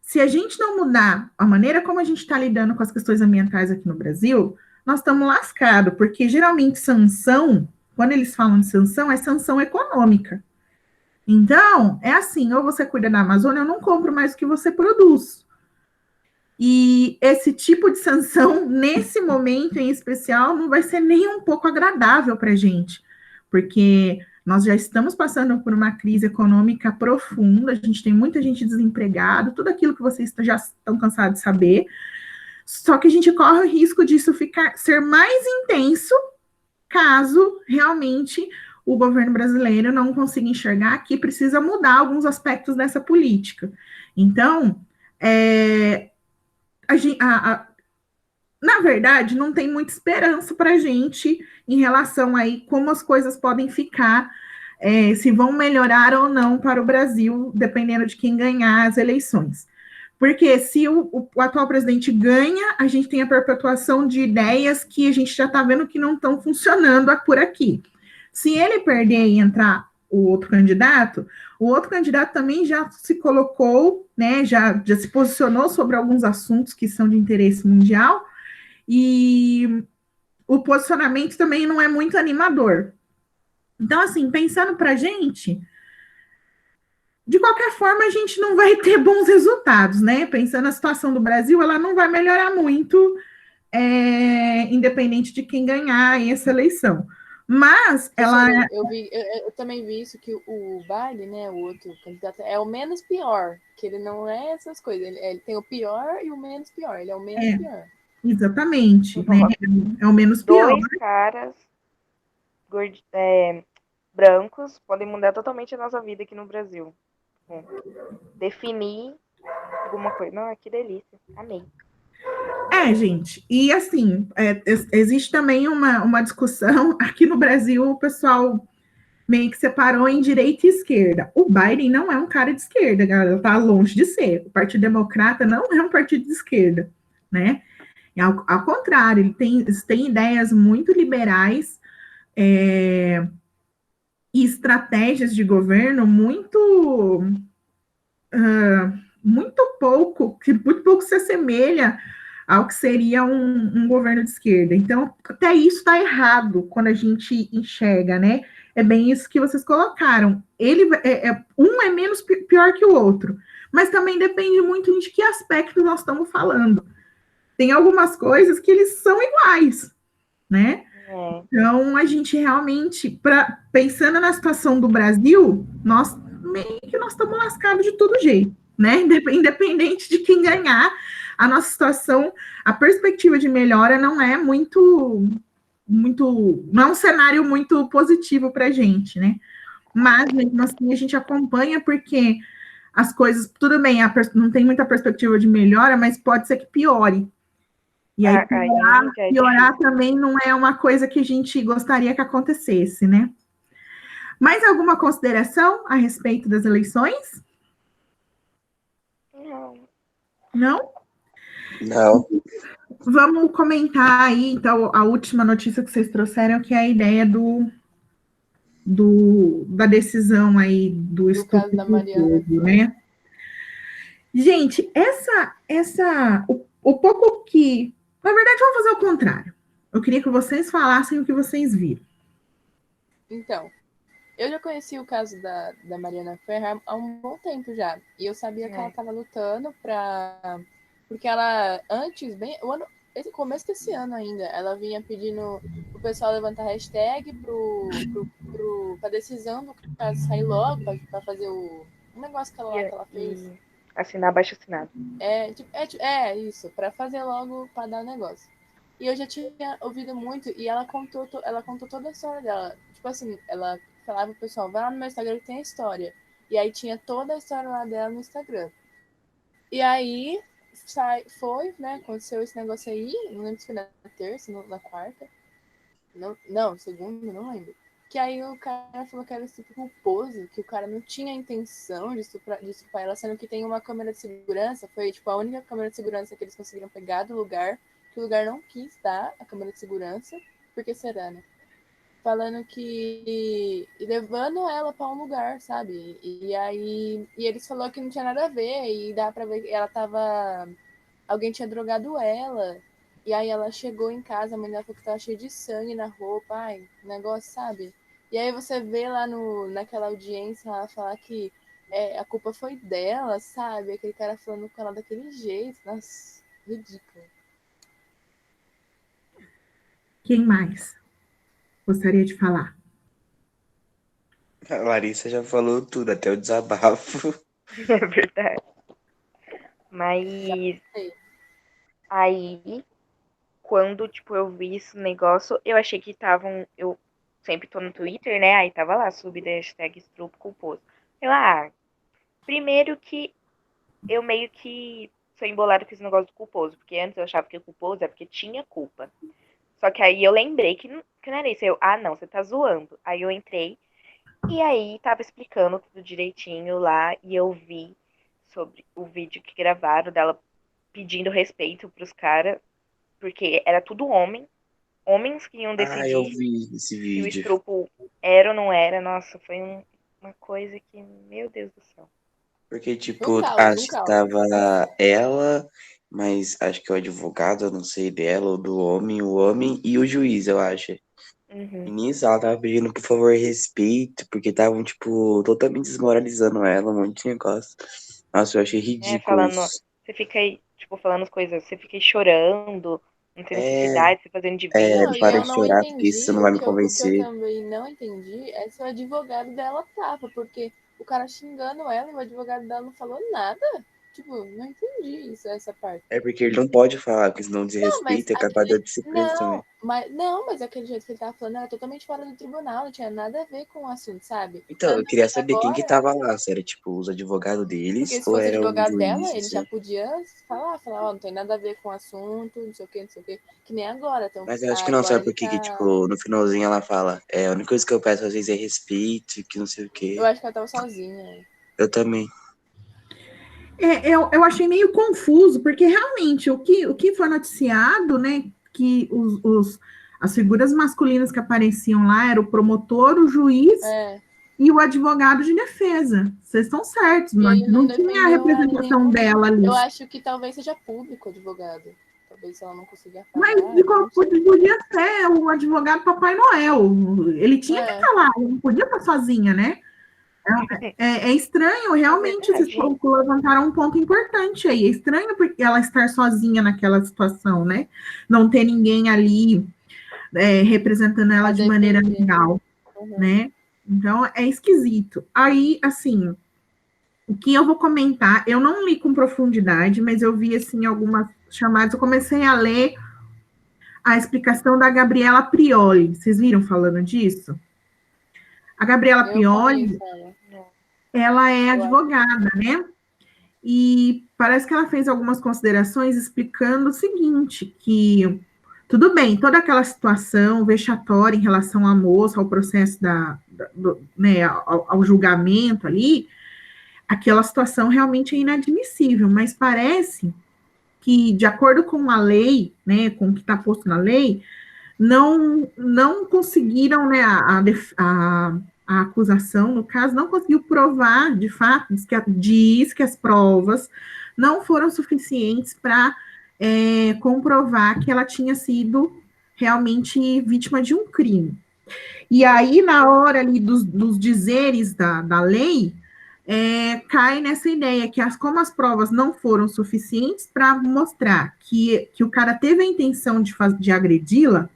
se a gente não mudar a maneira como a gente está lidando com as questões ambientais aqui no Brasil, nós estamos lascados, porque geralmente sanção, quando eles falam de sanção, é sanção econômica. Então, é assim, ou você cuida da Amazônia, eu não compro mais o que você produz. E esse tipo de sanção, nesse momento em especial, não vai ser nem um pouco agradável para a gente, porque nós já estamos passando por uma crise econômica profunda, a gente tem muita gente desempregada, tudo aquilo que vocês já estão cansados de saber, só que a gente corre o risco disso ser mais intenso, caso realmente o governo brasileiro não consiga enxergar que precisa mudar alguns aspectos dessa política. Então, na verdade, não tem muita esperança para a gente em relação aí como as coisas podem ficar, se vão melhorar ou não para o Brasil, dependendo de quem ganhar as eleições. Porque se o atual presidente ganha, a gente tem a perpetuação de ideias que a gente já está vendo que não estão funcionando por aqui. Se ele perder e entrar o outro candidato também já se colocou, né, já se posicionou sobre alguns assuntos que são de interesse mundial, e o posicionamento também não é muito animador. Então, assim, pensando para a gente, de qualquer forma, a gente não vai ter bons resultados, né? Pensando na situação do Brasil, ela não vai melhorar muito, independente de quem ganhar essa eleição. Mas eu também vi isso, que o Biden, né, o outro candidato, é o menos pior, que ele não é essas coisas, ele tem o pior e o menos pior, ele é o menos pior. Exatamente, né? Nossa, É o menos pior. 2 caras brancos podem mudar totalmente a nossa vida aqui no Brasil. Bom, definir alguma coisa. Não, que delícia. Amei. Gente, e assim, existe também uma discussão aqui no Brasil, o pessoal meio que separou em direita e esquerda. O Biden não é um cara de esquerda, galera, tá longe de ser. O Partido Democrata não é um partido de esquerda, né? Ao contrário, eles têm ideias muito liberais e estratégias de governo muito pouco se assemelha ao que seria um governo de esquerda. Então, até isso está errado quando a gente enxerga, né? É bem isso que vocês colocaram. Um é menos pior que o outro, mas também depende muito de que aspecto nós estamos falando. Tem algumas coisas que eles são iguais, né? Então, a gente realmente, pensando na situação do Brasil, nós estamos lascados de todo jeito, né? Independente de quem ganhar, a nossa situação, a perspectiva de melhora não é não é um cenário muito positivo para a gente, né? Mas, mesmo assim, a gente acompanha porque as coisas, tudo bem, não tem muita perspectiva de melhora, mas pode ser que piore. E aí, piorar também não é uma coisa que a gente gostaria que acontecesse, né? Mais alguma consideração a respeito das eleições? Não. Não? Vamos comentar aí, então, a última notícia que vocês trouxeram, que é a ideia da decisão aí do caso da Mariana, né? Gente, o pouco que... Na verdade, vamos fazer o contrário. Eu queria que vocês falassem o que vocês viram. Então, eu já conheci o caso da Mariana Ferrer há um bom tempo já. E eu sabia que ela estava lutando para... Porque ela, antes, começo desse ano ainda, ela vinha pedindo o pessoal levantar hashtag para decisão do caso sair logo, para fazer um negócio que ela fez. Assinar abaixo assinado. Isso, para fazer logo, para dar o negócio. E eu já tinha ouvido muito, e ela contou toda a história dela. Tipo assim, ela falava pro pessoal, vai lá no meu Instagram que tem a história. E aí tinha toda a história lá dela no Instagram. E aí foi, né? Aconteceu esse negócio aí, não lembro se foi na terça, na quarta. Não, segunda, não lembro. Que aí o cara falou que era tipo culposo, que o cara não tinha intenção de estuprar ela, sendo que tem uma câmera de segurança, foi tipo a única câmera de segurança que eles conseguiram pegar do lugar, que o lugar não quis dar a câmera de segurança, porque será, né? Falando que... E levando ela para um lugar, sabe? E aí... E eles falaram que não tinha nada a ver, e dá pra ver que ela tava... Alguém tinha drogado ela, e aí ela chegou em casa, a mãe dela falou que tava cheia de sangue na roupa, negócio, sabe? E aí você vê lá naquela audiência ela falar que a culpa foi dela, sabe? Aquele cara falando com ela daquele jeito, nossa, ridículo. Quem mais gostaria de falar? A Larissa já falou tudo, até o desabafo. É verdade. Mas aí, quando, tipo, eu vi esse negócio, eu achei que estavam... Eu sempre tô no Twitter, né? Aí tava lá, subida hashtag estupro culposo. Primeiro que eu meio que sou embolada com esse negócio do culposo, porque antes eu achava que o culposo é porque tinha culpa. Só que aí eu lembrei que não era isso. Não, você tá zoando. Aí eu entrei e aí tava explicando tudo direitinho lá e eu vi sobre o vídeo que gravaram dela pedindo respeito pros caras, porque era tudo homens que iam decidir eu vi esse se o vídeo. estupro era ou não era. Nossa, foi uma coisa que, meu Deus do céu. Porque, tipo, acho que tava ela, mas acho que o advogado, eu não sei dela, ou do homem, o homem e o juiz, eu acho. E nisso ela tava pedindo, por favor, respeito, porque estavam, tipo, totalmente desmoralizando ela, um monte de negócio. Nossa, eu achei ridículo isso. Você fica aí, tipo, falando as coisas, você fica aí chorando, não tem necessidade, você fazendo de vítima. Para de chorar, porque isso você não vai me convencer. O que eu também não entendi é se o advogado dela tava, porque o cara xingando ela e o advogado dela não falou nada. Tipo, não entendi essa parte. É porque ele não pode falar, porque senão desrespeita, é capaz aquele- de ser preso também. mas aquele jeito que ele tava falando era totalmente fora do tribunal, não tinha nada a ver com o assunto, sabe? Então, eu queria saber quem que Agora- tava lá, se era, tipo, os advogados deles, Porque se ou fosse era um advogado juiz, dela, ele assim. já podia falar, ó, não tem nada a ver com o assunto, não sei o que, que nem agora. Então, Mas eu acho que não, sabe por quê? tá... Que, tipo, no finalzinho ela fala, a única coisa que eu peço às vezes é respeito, que não sei o quê. Eu acho que ela tava sozinha. Eu também. Eu achei meio confuso, porque realmente o que foi noticiado, né, que as figuras masculinas que apareciam lá era o promotor, o juiz e o advogado de defesa. Vocês estão certos, mas não tinha a representação dela ali. Eu acho que talvez seja público o advogado. Talvez ela não consiga falar. Mas podia ser o advogado Papai Noel. Ele tinha que estar lá, ele não podia estar sozinha, né? É estranho, realmente, vocês levantaram um ponto importante aí. É estranho porque ela estar sozinha naquela situação, né? Não ter ninguém ali representando ela de maneira legal, né? Então, é esquisito. Aí, assim, o que eu vou comentar, eu não li com profundidade, mas eu vi, assim, algumas chamadas. Eu comecei a ler a explicação da Gabriela Prioli. Vocês viram falando disso? A Gabriela Prioli, ela é advogada, né? E parece que ela fez algumas considerações explicando o seguinte, que tudo bem, toda aquela situação vexatória em relação à moça, ao processo né, ao julgamento ali, aquela situação realmente é inadmissível, mas parece que, de acordo com a lei, né, com o que está posto na lei, não conseguiram, né, a acusação, no caso, não conseguiu provar, de fato, diz que as provas não foram suficientes para comprovar que ela tinha sido realmente vítima de um crime. E aí, na hora ali dos dizeres da lei, cai nessa ideia que como as provas não foram suficientes para mostrar que o cara teve a intenção de agredi-la,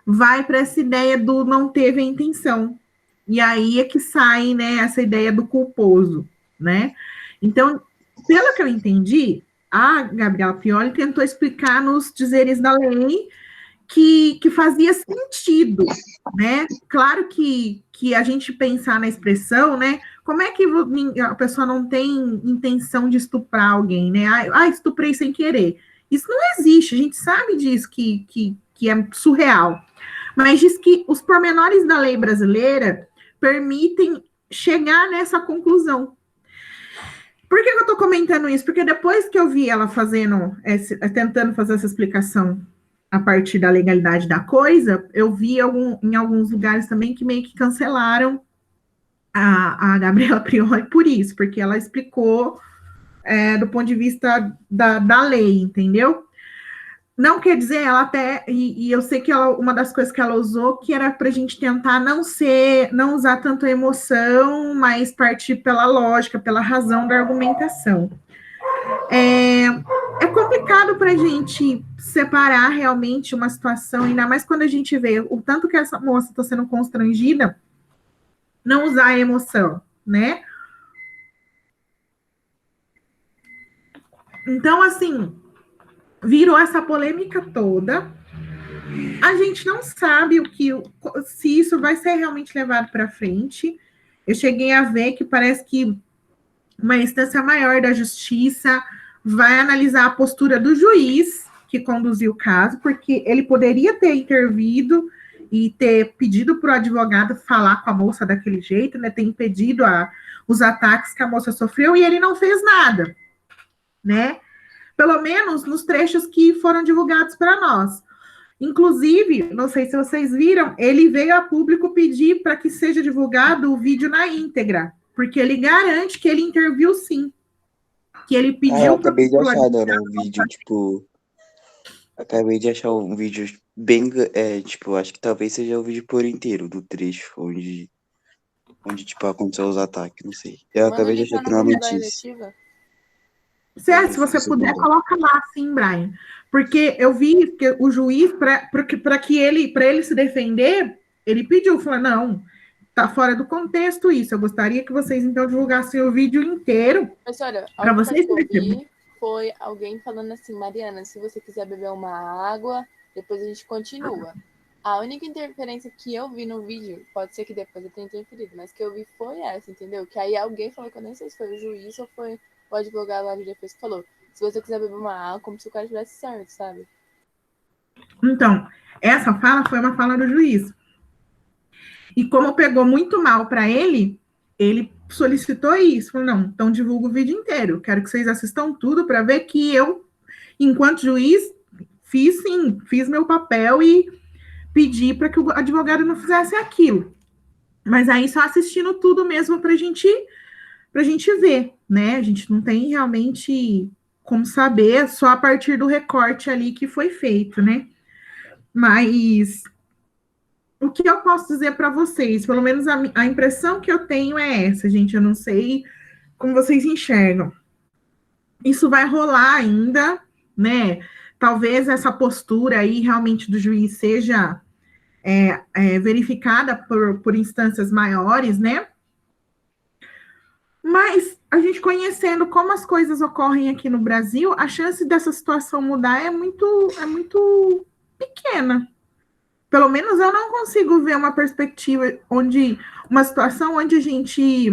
vai para essa ideia do não teve a intenção. E aí é que sai, né, essa ideia do culposo, né? Então, pelo que eu entendi, a Gabriela Prioli tentou explicar nos dizeres da lei que fazia sentido, né? Claro que a gente pensar na expressão, né? Como é que a pessoa não tem intenção de estuprar alguém, né? Estuprei sem querer. Isso não existe, a gente sabe disso, que é surreal. Mas diz que os pormenores da lei brasileira permitem chegar nessa conclusão. Por que eu estou comentando isso? Porque depois que eu vi ela tentando fazer essa explicação a partir da legalidade da coisa, eu vi em alguns lugares também que meio que cancelaram a Gabriela Prioli por isso, porque ela explicou do ponto de vista da lei, entendeu? Não quer dizer, ela até, e eu sei que uma das coisas que ela usou, que era para a gente tentar não usar tanto a emoção, mas partir pela lógica, pela razão da argumentação. É complicado para a gente separar realmente uma situação, ainda mais quando a gente vê o tanto que essa moça está sendo constrangida, não usar a emoção, né? Então, assim, virou essa polêmica toda. A gente não sabe se isso vai ser realmente levado para frente. Eu cheguei a ver que parece que uma instância maior da justiça vai analisar a postura do juiz que conduziu o caso, porque ele poderia ter intervido e ter pedido para o advogado falar com a moça daquele jeito, né? Ter impedido os ataques que a moça sofreu, e ele não fez nada, né? Pelo menos nos trechos que foram divulgados para nós. Inclusive, não sei se vocês viram, ele veio a público pedir para que seja divulgado o vídeo na íntegra, porque ele garante que ele interviu sim. Que ele pediu. Eu acabei de achar, Dona, um vídeo, tipo. Acabei de achar um vídeo bem. Tipo, acho que talvez seja o vídeo por inteiro do trecho onde tipo, aconteceu os ataques, não sei. Eu acabei de achar que não é notícia. Se você puder, coloca lá, sim, Brian. Porque eu vi que o juiz, para ele se defender, ele pediu, falou, não, tá fora do contexto isso. Eu gostaria que vocês, então, divulgassem o vídeo inteiro. Mas olha, Pra a vocês última que eu perceberem. vi foi alguém falando assim, Mariana, se você quiser beber uma água, depois a gente continua. A única interferência que eu vi no vídeo, pode ser que depois eu tenha interferido, mas que eu vi foi essa, entendeu? Que aí alguém falou, que eu nem sei se foi o juiz ou foi o advogado lá de defesa que falou, se você quiser beber uma água, como se o cara tivesse certo, sabe? Então, essa fala foi uma fala do juiz. E como pegou muito mal para ele solicitou isso. Falou, não, então divulga o vídeo inteiro. Quero que vocês assistam tudo para ver que eu, enquanto juiz, fiz meu papel e pedi para que o advogado não fizesse aquilo. Mas aí só assistindo tudo mesmo para a gente ver, né? A gente não tem realmente como saber, só a partir do recorte ali que foi feito, né? Mas o que eu posso dizer para vocês, pelo menos a impressão que eu tenho é essa, gente. Eu não sei como vocês enxergam. Isso vai rolar ainda, né? Talvez essa postura aí realmente do juiz seja verificada por instâncias maiores, né? Mas a gente conhecendo como as coisas ocorrem aqui no Brasil, a chance dessa situação mudar é muito pequena. Pelo menos eu não consigo ver uma perspectiva uma situação onde a gente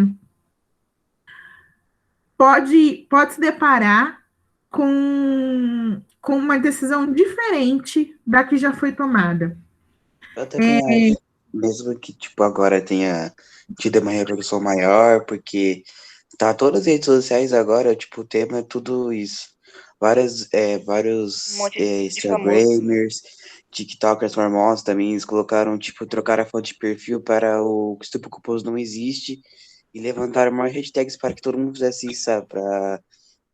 pode se deparar com uma decisão diferente da que já foi tomada. Eu também acho, mesmo que, tipo, agora tenha tido uma repercussão maior, porque tá todas as redes sociais agora, tipo, o tema é tudo isso. Vários Um monte de Instagramers, TikTokers famosos também, eles colocaram, tipo, trocaram a foto de perfil para o estupro culposo não existe e levantaram mais hashtags para que todo mundo fizesse isso, sabe?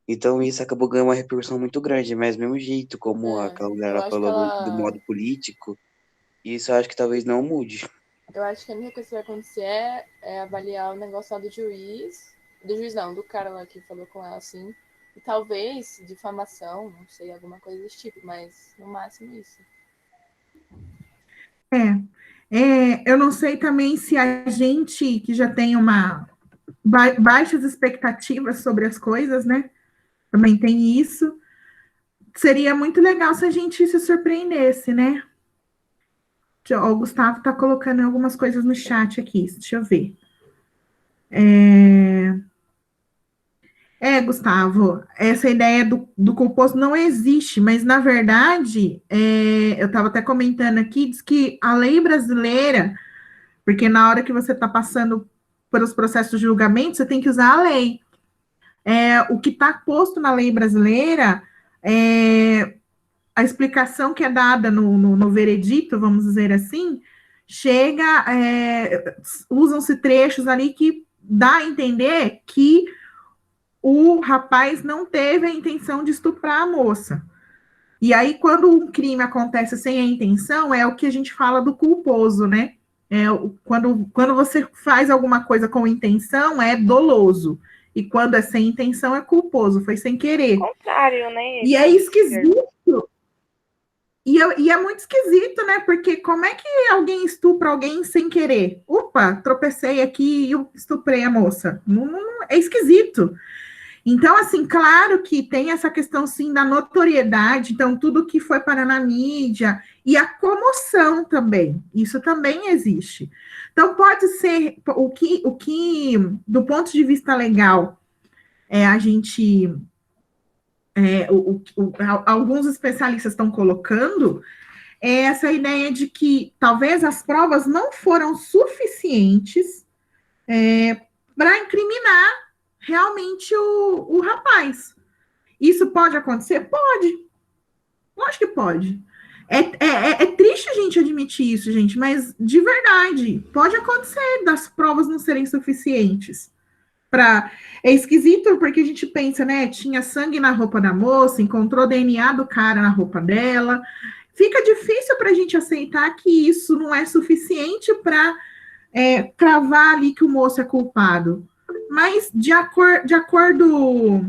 Então isso acabou ganhando uma repercussão muito grande, mas do mesmo jeito, como aquela mulher eu acho que falou do modo político, isso eu acho que talvez não mude. Eu acho que a única coisa que vai acontecer é avaliar o negócio lá do juiz não, do cara lá que falou com ela, assim, e talvez difamação, não sei, alguma coisa desse tipo, mas no máximo isso. Eu não sei também se a gente que já tem baixas expectativas sobre as coisas, né? Também tem isso. Seria muito legal se a gente se surpreendesse, né? O Gustavo está colocando algumas coisas no chat aqui, deixa eu ver. Gustavo, essa ideia do culposo não existe, mas, na verdade, eu estava até comentando aqui, diz que a lei brasileira, porque na hora que você está passando pelos processos de julgamento, você tem que usar a lei. O que está posto na lei brasileira, a explicação que é dada no veredito, vamos dizer assim, usam-se trechos ali que dá a entender que o rapaz não teve a intenção de estuprar a moça. E aí, quando um crime acontece sem a intenção, é o que a gente fala do culposo, né? Quando você faz alguma coisa com intenção, é doloso. E quando é sem intenção, é culposo, foi sem querer. Ao contrário, né? E é esquisito. E é muito esquisito, né? Porque como é que alguém estupra alguém sem querer? Opa, tropecei aqui e estuprei a moça. É esquisito. Então, assim, claro que tem essa questão, sim, da notoriedade, então, tudo que foi para na mídia, e a comoção também, isso também existe. Então, pode ser, o que do ponto de vista legal, a gente, alguns especialistas estão colocando, é essa ideia de que talvez as provas não foram suficientes para incriminar realmente o rapaz. Isso pode acontecer? Pode. Lógico que pode. É triste a gente admitir isso, gente, mas de verdade, pode acontecer das provas não serem suficientes. É esquisito porque a gente pensa, né? Tinha sangue na roupa da moça, encontrou DNA do cara na roupa dela. Fica difícil para a gente aceitar que isso não é suficiente para cravar ali que o moço é culpado. Mas de acordo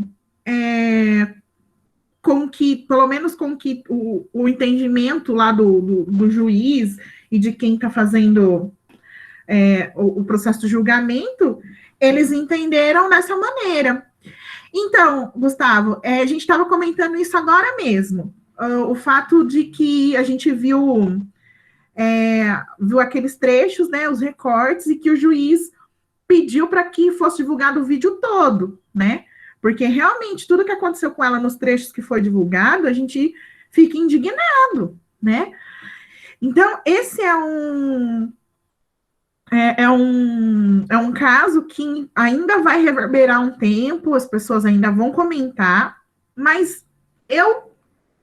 com que, pelo menos com que o entendimento lá do juiz e de quem está fazendo o processo de julgamento, eles entenderam dessa maneira. Então, Gustavo, a gente estava comentando isso agora mesmo. O fato de que a gente viu aqueles trechos, né, os recortes, e que o juiz pediu para que fosse divulgado o vídeo todo, né? Porque realmente tudo que aconteceu com ela nos trechos que foi divulgado, a gente fica indignado, né? Então, esse é um caso que ainda vai reverberar um tempo, as pessoas ainda vão comentar, mas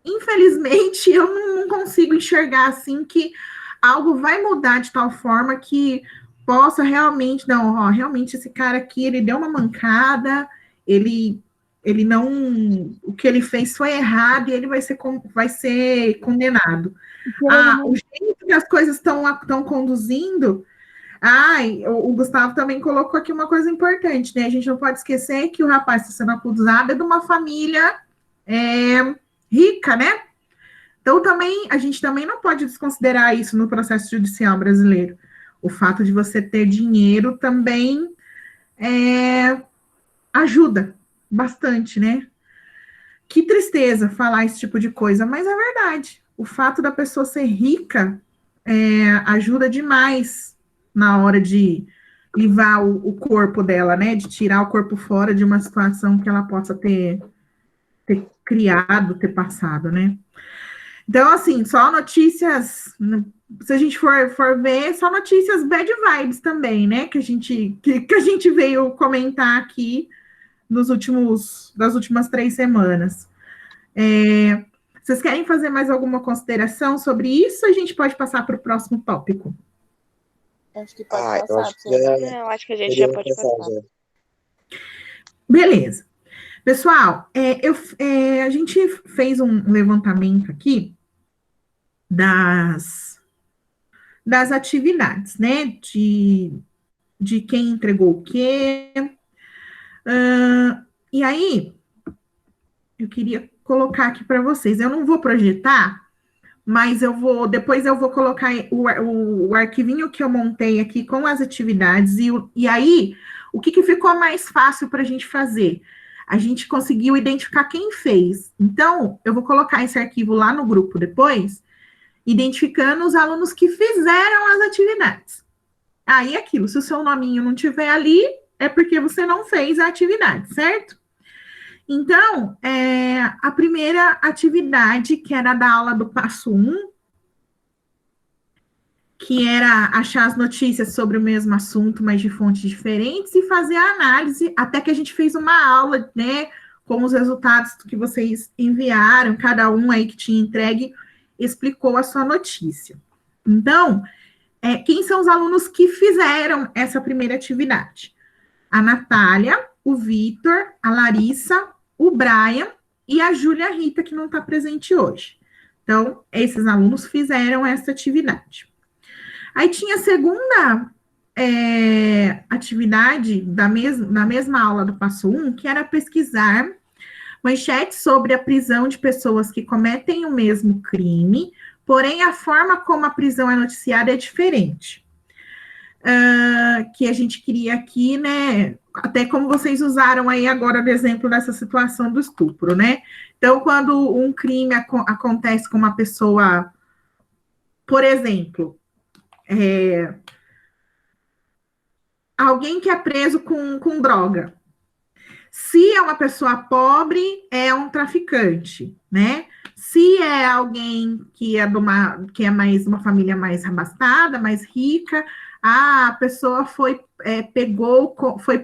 infelizmente, eu não consigo enxergar assim que algo vai mudar de tal forma que possa realmente, realmente esse cara aqui, ele deu uma mancada, ele não, o que ele fez foi errado e ele vai ser condenado. O jeito que as coisas estão conduzindo, o Gustavo também colocou aqui uma coisa importante, né? A gente não pode esquecer que o rapaz está sendo acusado de uma família rica, né? Então, a gente também não pode desconsiderar isso no processo judicial brasileiro. O fato de você ter dinheiro também ajuda bastante, né? Que tristeza falar esse tipo de coisa, mas é verdade. O fato da pessoa ser rica ajuda demais na hora de livrar o corpo dela, né? De tirar o corpo fora de uma situação que ela possa ter criado, ter passado, né? Então, assim, só notícias, se a gente for ver, só notícias bad vibes também, né? Que a gente veio comentar aqui das últimas 3 semanas. Vocês querem fazer mais alguma consideração sobre isso? A gente pode passar para o próximo tópico. Acho que pode passar. Não, acho que a gente já pode passar. Beleza. Pessoal, a gente fez um levantamento aqui das atividades, né? De quem entregou o quê. E aí, eu queria colocar aqui para vocês. Eu não vou projetar, mas depois eu vou colocar o arquivinho que eu montei aqui com as atividades. E aí, o que ficou mais fácil para a gente fazer? A gente conseguiu identificar quem fez. Então, eu vou colocar esse arquivo lá no grupo depois, identificando os alunos que fizeram as atividades. Aí, aquilo, se o seu nominho não tiver ali, é porque você não fez a atividade, certo? Então, a primeira atividade, que era da aula do passo 1, que era achar as notícias sobre o mesmo assunto, mas de fontes diferentes, e fazer a análise, até que a gente fez uma aula, né, com os resultados que vocês enviaram, cada um aí que tinha entregue, explicou a sua notícia. Então, quem são os alunos que fizeram essa primeira atividade? A Natália, o Vitor, a Larissa, o Brian e a Júlia Rita, que não está presente hoje. Então, esses alunos fizeram essa atividade. Aí tinha a segunda atividade da mesma aula do passo 1, que era pesquisar manchetes sobre a prisão de pessoas que cometem o mesmo crime, porém a forma como a prisão é noticiada é diferente. Que a gente queria aqui, né, até como vocês usaram aí agora de exemplo nessa situação do estupro, né? Então, quando um crime acontece com uma pessoa, por exemplo, alguém que é preso com droga. Se é uma pessoa pobre, é um traficante, né? Se é alguém que é mais uma família mais abastada, mais rica, a pessoa foi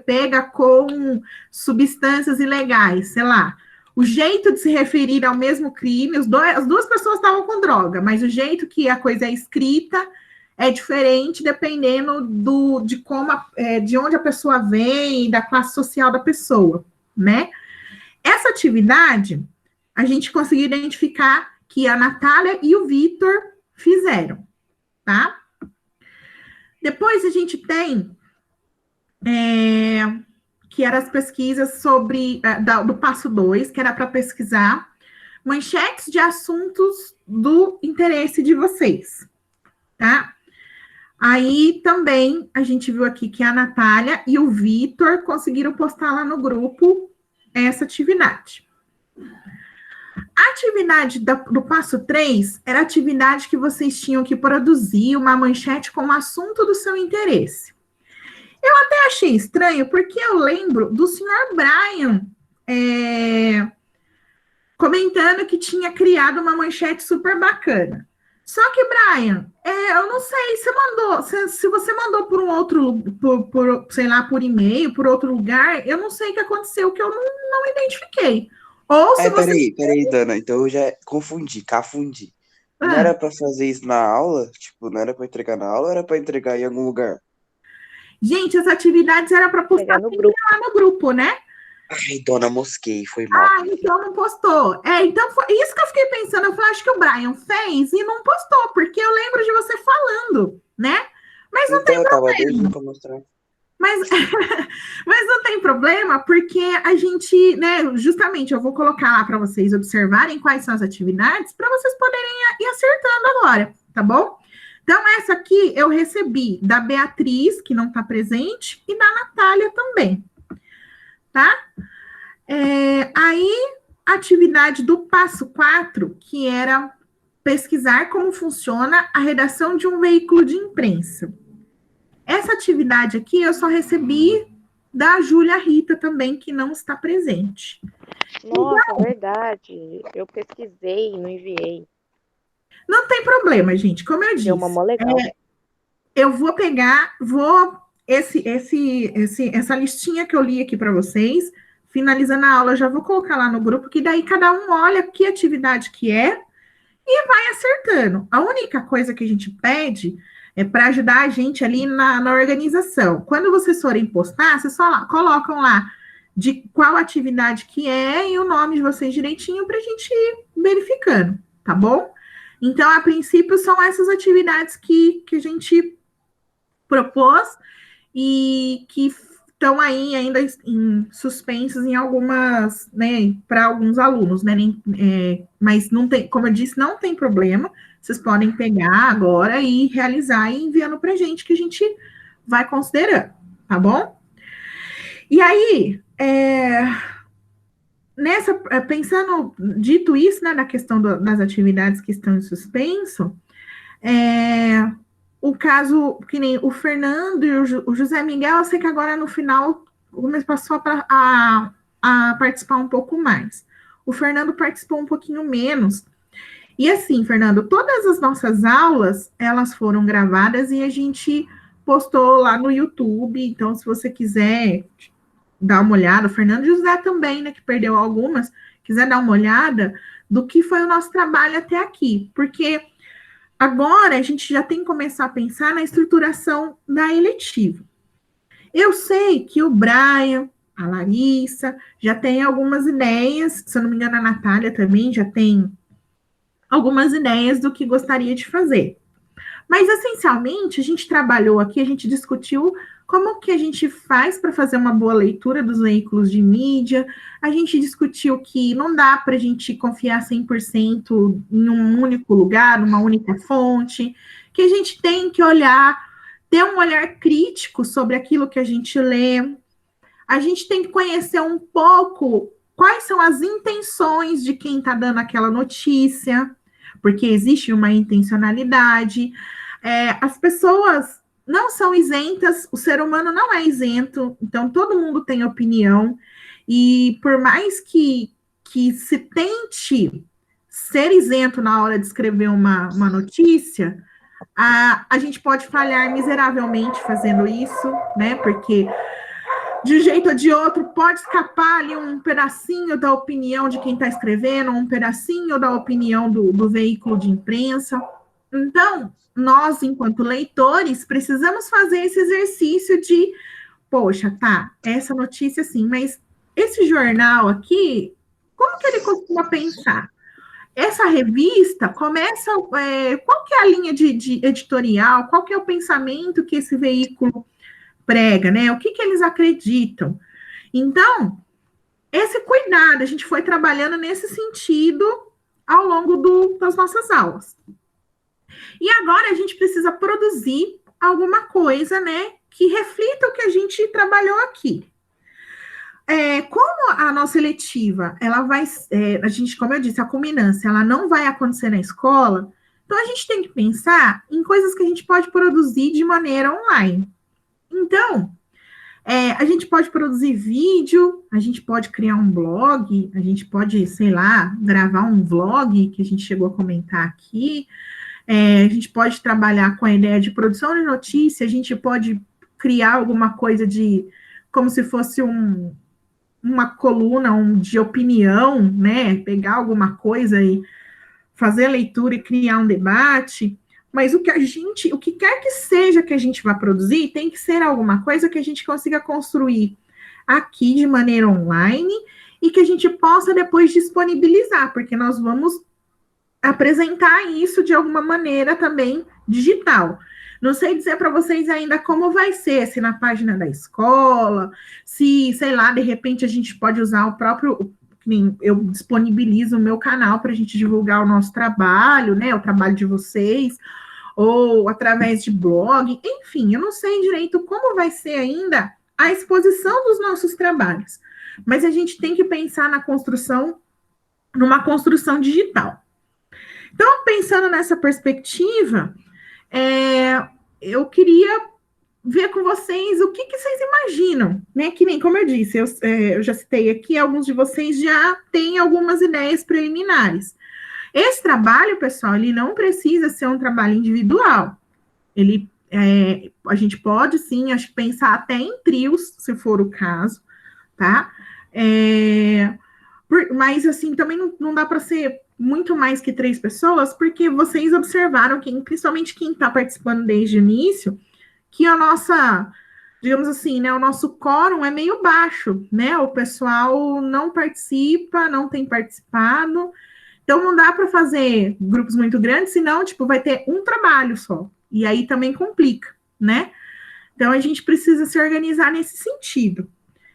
pega com substâncias ilegais, sei lá. O jeito de se referir ao mesmo crime, as duas pessoas estavam com droga, mas o jeito que a coisa é escrita é diferente dependendo de onde a pessoa vem, da classe social da pessoa, né? Essa atividade, a gente conseguiu identificar que a Natália e o Vitor fizeram, tá? Depois a gente tem que eram as pesquisas do passo 2, que era para pesquisar manchetes de assuntos do interesse de vocês, tá? Aí também a gente viu aqui que a Natália e o Vitor conseguiram postar lá no grupo essa atividade. A atividade do passo 3 era a atividade que vocês tinham que produzir uma manchete com o assunto do seu interesse. Eu até achei estranho, porque eu lembro do senhor Brian comentando que tinha criado uma manchete super bacana. Só que, Brian, eu não sei, se você mandou por um outro, sei lá, por e-mail, por outro lugar, eu não sei o que aconteceu, que eu não identifiquei. Ou se você... Peraí, Dana, então eu já confundi. Não era pra fazer isso na aula? Tipo, não era pra entregar na aula ou era pra entregar em algum lugar? Gente, as atividades eram para postar no grupo. lá no grupo, né? Ai, Dona, mosquei, foi mal. Então não postou. Então foi isso que eu fiquei pensando. Eu falei, acho que o Brian fez e não postou, porque eu lembro de você falando, né? Mas não tem problema. Eu tava doidinho pra mostrar. Mas não tem problema, porque a gente, né, justamente, eu vou colocar lá para vocês observarem quais são as atividades, para vocês poderem ir acertando agora, tá bom? Então, essa aqui eu recebi da Beatriz, que não está presente, e da Natália também, tá? Aí, a atividade do passo 4, que era pesquisar como funciona a redação de um veículo de imprensa. Essa atividade aqui eu só recebi da Júlia Rita também, que não está presente. Nossa, então, verdade. Eu pesquisei e não enviei. Não tem problema, gente. Como eu disse, Deu uma mó legal. Eu vou pegar, essa listinha que eu li aqui para vocês, finalizando a aula, eu já vou colocar lá no grupo, que daí cada um olha que atividade que é e vai acertando. A única coisa que a gente pede é para ajudar a gente ali na organização. Quando vocês forem postar, vocês só colocam lá de qual atividade que é e o nome de vocês direitinho para a gente ir verificando, tá bom? Então, a princípio, são essas atividades que a gente propôs e que estão aí ainda suspensos em algumas, né, para alguns alunos, né? Mas não tem, como eu disse, não tem problema. Vocês podem pegar agora e realizar e enviando para a gente, que a gente vai considerando, tá bom? E aí, dito isso, né, na questão das atividades que estão em suspenso, o caso, que nem o Fernando e o José Miguel, eu sei que agora no final passou a participar um pouco mais. O Fernando participou um pouquinho menos. E assim, Fernando, todas as nossas aulas, elas foram gravadas e a gente postou lá no YouTube. Então, se você quiser dar uma olhada, o Fernando e o José também, né, que perdeu algumas, quiser dar uma olhada do que foi o nosso trabalho até aqui. Porque agora a gente já tem que começar a pensar na estruturação da eletiva. Eu sei que o Brian, a Larissa, já tem algumas ideias, se eu não me engano, a Natália também já tem algumas ideias do que gostaria de fazer. Mas, essencialmente, a gente trabalhou aqui, a gente discutiu como que a gente faz para fazer uma boa leitura dos veículos de mídia, a gente discutiu que não dá para a gente confiar 100% em um único lugar, numa única fonte, que a gente tem que ter um olhar crítico sobre aquilo que a gente lê, a gente tem que conhecer um pouco quais são as intenções de quem está dando aquela notícia, porque existe uma intencionalidade. As pessoas não são isentas, o ser humano não é isento, então todo mundo tem opinião, e por mais que se tente ser isento na hora de escrever uma notícia, a gente pode falhar miseravelmente fazendo isso, né? Porque de um jeito ou de outro, pode escapar ali um pedacinho da opinião de quem está escrevendo, um pedacinho da opinião do veículo de imprensa. Então, nós, enquanto leitores, precisamos fazer esse exercício de, poxa, tá, essa notícia sim, mas esse jornal aqui, como que ele costuma pensar? Essa revista começa, qual que é a linha de editorial, qual que é o pensamento que esse veículo prega, né? O que eles acreditam? Então, esse cuidado, a gente foi trabalhando nesse sentido ao longo das nossas aulas. E agora a gente precisa produzir alguma coisa, né, que reflita o que a gente trabalhou aqui. Como a nossa eletiva, ela vai, a gente, como eu disse, a culminância, ela não vai acontecer na escola, então a gente tem que pensar em coisas que a gente pode produzir de maneira online. Então, a gente pode produzir vídeo, a gente pode criar um blog, a gente pode, sei lá, gravar um vlog, que a gente chegou a comentar aqui, a gente pode trabalhar com a ideia de produção de notícia, a gente pode criar alguma coisa como se fosse uma coluna de opinião, né? Pegar alguma coisa e fazer a leitura e criar um debate. Mas o que quer que seja que a gente vá produzir, tem que ser alguma coisa que a gente consiga construir aqui de maneira online e que a gente possa depois disponibilizar, porque nós vamos apresentar isso de alguma maneira também digital. Não sei dizer para vocês ainda como vai ser, se na página da escola, se, sei lá, de repente a gente pode usar o próprio... Eu disponibilizo o meu canal para a gente divulgar o nosso trabalho, né? O trabalho de vocês, ou através de blog, enfim, eu não sei direito como vai ser ainda a exposição dos nossos trabalhos. Mas a gente tem que pensar numa construção digital. Então, pensando nessa perspectiva, eu queria ver com vocês o que vocês imaginam, né? Que nem, como eu disse, eu já citei aqui, alguns de vocês já têm algumas ideias preliminares. Esse trabalho, pessoal, ele não precisa ser um trabalho individual. A gente pode, sim, acho que pensar até em trios, se for o caso, tá? Mas, assim, também não dá para ser muito mais que 3 pessoas, porque vocês observaram, principalmente quem está participando desde o início, que a nossa, digamos assim, né, o nosso quórum é meio baixo, né? O pessoal não participa, não tem participado, então não dá para fazer grupos muito grandes, senão, tipo, vai ter um trabalho só, e aí também complica, né? Então a gente precisa se organizar nesse sentido.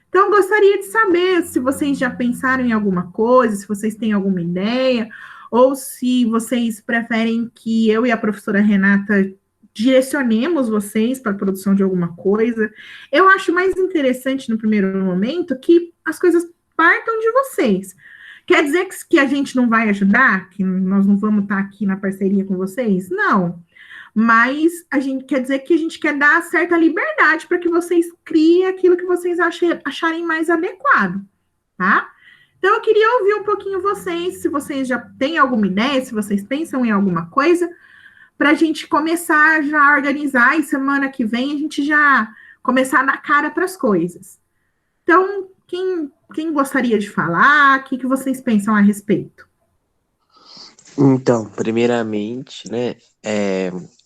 Então, gostaria de saber se vocês já pensaram em alguma coisa, se vocês têm alguma ideia, ou se vocês preferem que eu e a professora Renata direcionemos vocês para a produção de alguma coisa. Eu acho mais interessante, no primeiro momento, que as coisas partam de vocês. Quer dizer que a gente não vai ajudar? Que nós não vamos estar aqui na parceria com vocês? Não. Mas a gente quer dizer que a gente quer dar certa liberdade para que vocês criem aquilo que vocês acharem mais adequado, tá? Então, eu queria ouvir um pouquinho vocês, se vocês já têm alguma ideia, se vocês pensam em alguma coisa, para a gente começar já a organizar, e semana que vem a gente já começar a dar cara para as coisas. Então, quem gostaria de falar? O que vocês pensam a respeito? Então, primeiramente, né,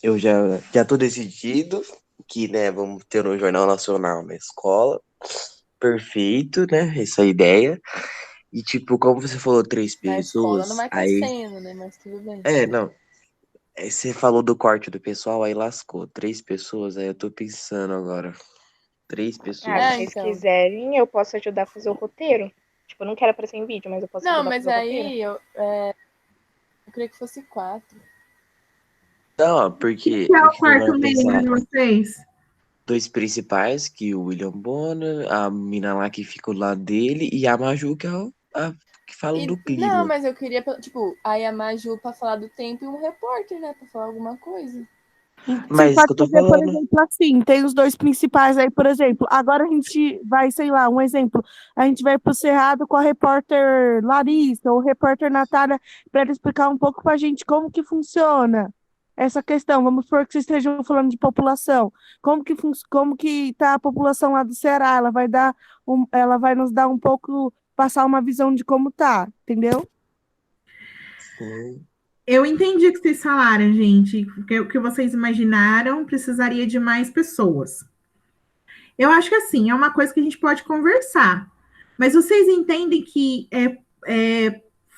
eu já tô decidido que, né, vamos ter um jornal nacional na escola. Perfeito, né, essa ideia. E, tipo, como você falou, 3 Na escola pessoas, não vai estar aí... sendo, né? Mas tudo bem. Não, você falou do corte do pessoal, aí lascou. 3 pessoas, aí eu tô pensando agora. 3 pessoas. Se vocês quiserem, eu posso ajudar a fazer o roteiro. Tipo, eu não quero aparecer em vídeo, mas eu posso ajudar a fazer o roteiro. Não, mas aí eu queria que fosse 4. Não, porque... Qual é o quarto membro de vocês? 2 principais, que o William Bonner, a mina lá que fica do lado dele, e a Maju, que é a que fala do clima. Não, mas eu queria, tipo, aí a Maju pra falar do tempo e um repórter, né? Pra falar alguma coisa. Mas Você que eu tô pode fazer, falando. por exemplo, assim, tem os 2 principais aí, por exemplo, agora a gente vai, sei lá, um exemplo, a gente vai pro Cerrado com a repórter Larissa ou repórter Natália para ela explicar um pouco pra gente como que funciona essa questão. Vamos supor que vocês estejam falando de população. Como que tá a população lá do Ceará? Ela vai nos dar um pouco, passar uma visão de como tá, entendeu? Sim. Eu entendi o que vocês falaram, gente. O que vocês imaginaram precisaria de mais pessoas. Eu acho que assim, é uma coisa que a gente pode conversar. Mas vocês entendem que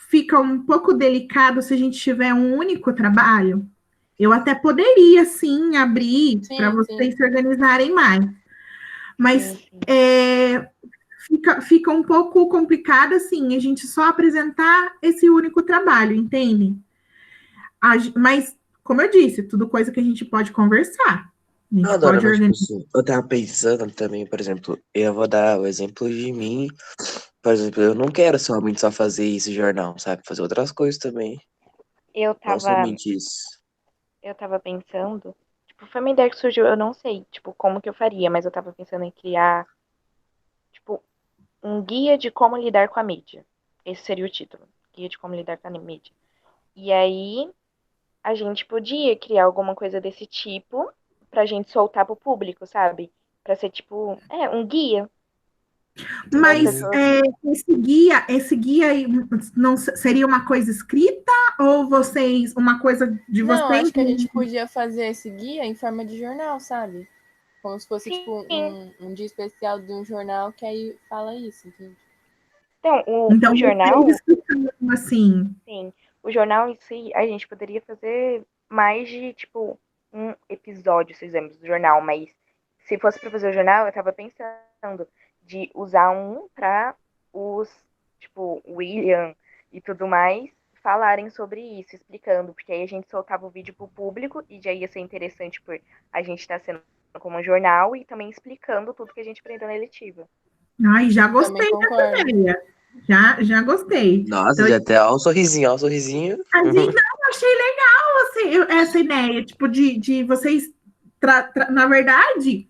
fica um pouco delicado se a gente tiver um único trabalho? Eu até poderia, sim, abrir para vocês se organizarem mais. Mas fica um pouco complicado, assim, a gente só apresentar esse único trabalho, entendem? Mas, como eu disse, tudo coisa que a gente pode conversar, A gente Adoro, pode mas tipo organizar. assim, eu tava pensando também, por exemplo, eu vou dar o exemplo de mim. Por exemplo, eu não quero somente só fazer esse jornal, sabe? Fazer outras coisas também. Eu Não tava, somente isso. eu tava pensando, tipo, foi uma ideia que surgiu, eu não sei, tipo, como que eu faria, mas eu tava pensando em criar, tipo, um guia de como lidar com a mídia. Esse seria o título, guia de como lidar com a mídia. E aí, a gente podia criar alguma coisa desse tipo pra gente soltar pro público, sabe? Pra ser tipo, um guia para as Mas pessoas. esse guia aí não seria uma coisa escrita ou vocês, uma coisa de Não, vocês? acho que a gente podia fazer esse guia em forma de jornal, sabe? Como se fosse, tipo, Sim. um dia especial de um jornal que aí fala isso, entende? Então, Então, o vocês jornal, explicando assim. sim, o jornal em si, a gente poderia fazer mais de, tipo, um episódio, se fizermos do jornal, mas se fosse para fazer o jornal, eu tava pensando de usar um para os, tipo, William e tudo mais falarem sobre isso, explicando, porque aí a gente soltava o vídeo pro público e já ia ser interessante por a gente estar sendo como um jornal e também explicando tudo que a gente aprendeu na eletiva. Ai, já Também gostei dessa concordo. ideia. Já gostei. Nossa, Então, já até, ó o sorrisinho, ó o sorrisinho. a gente não achei legal essa ideia, tipo, de vocês, na verdade,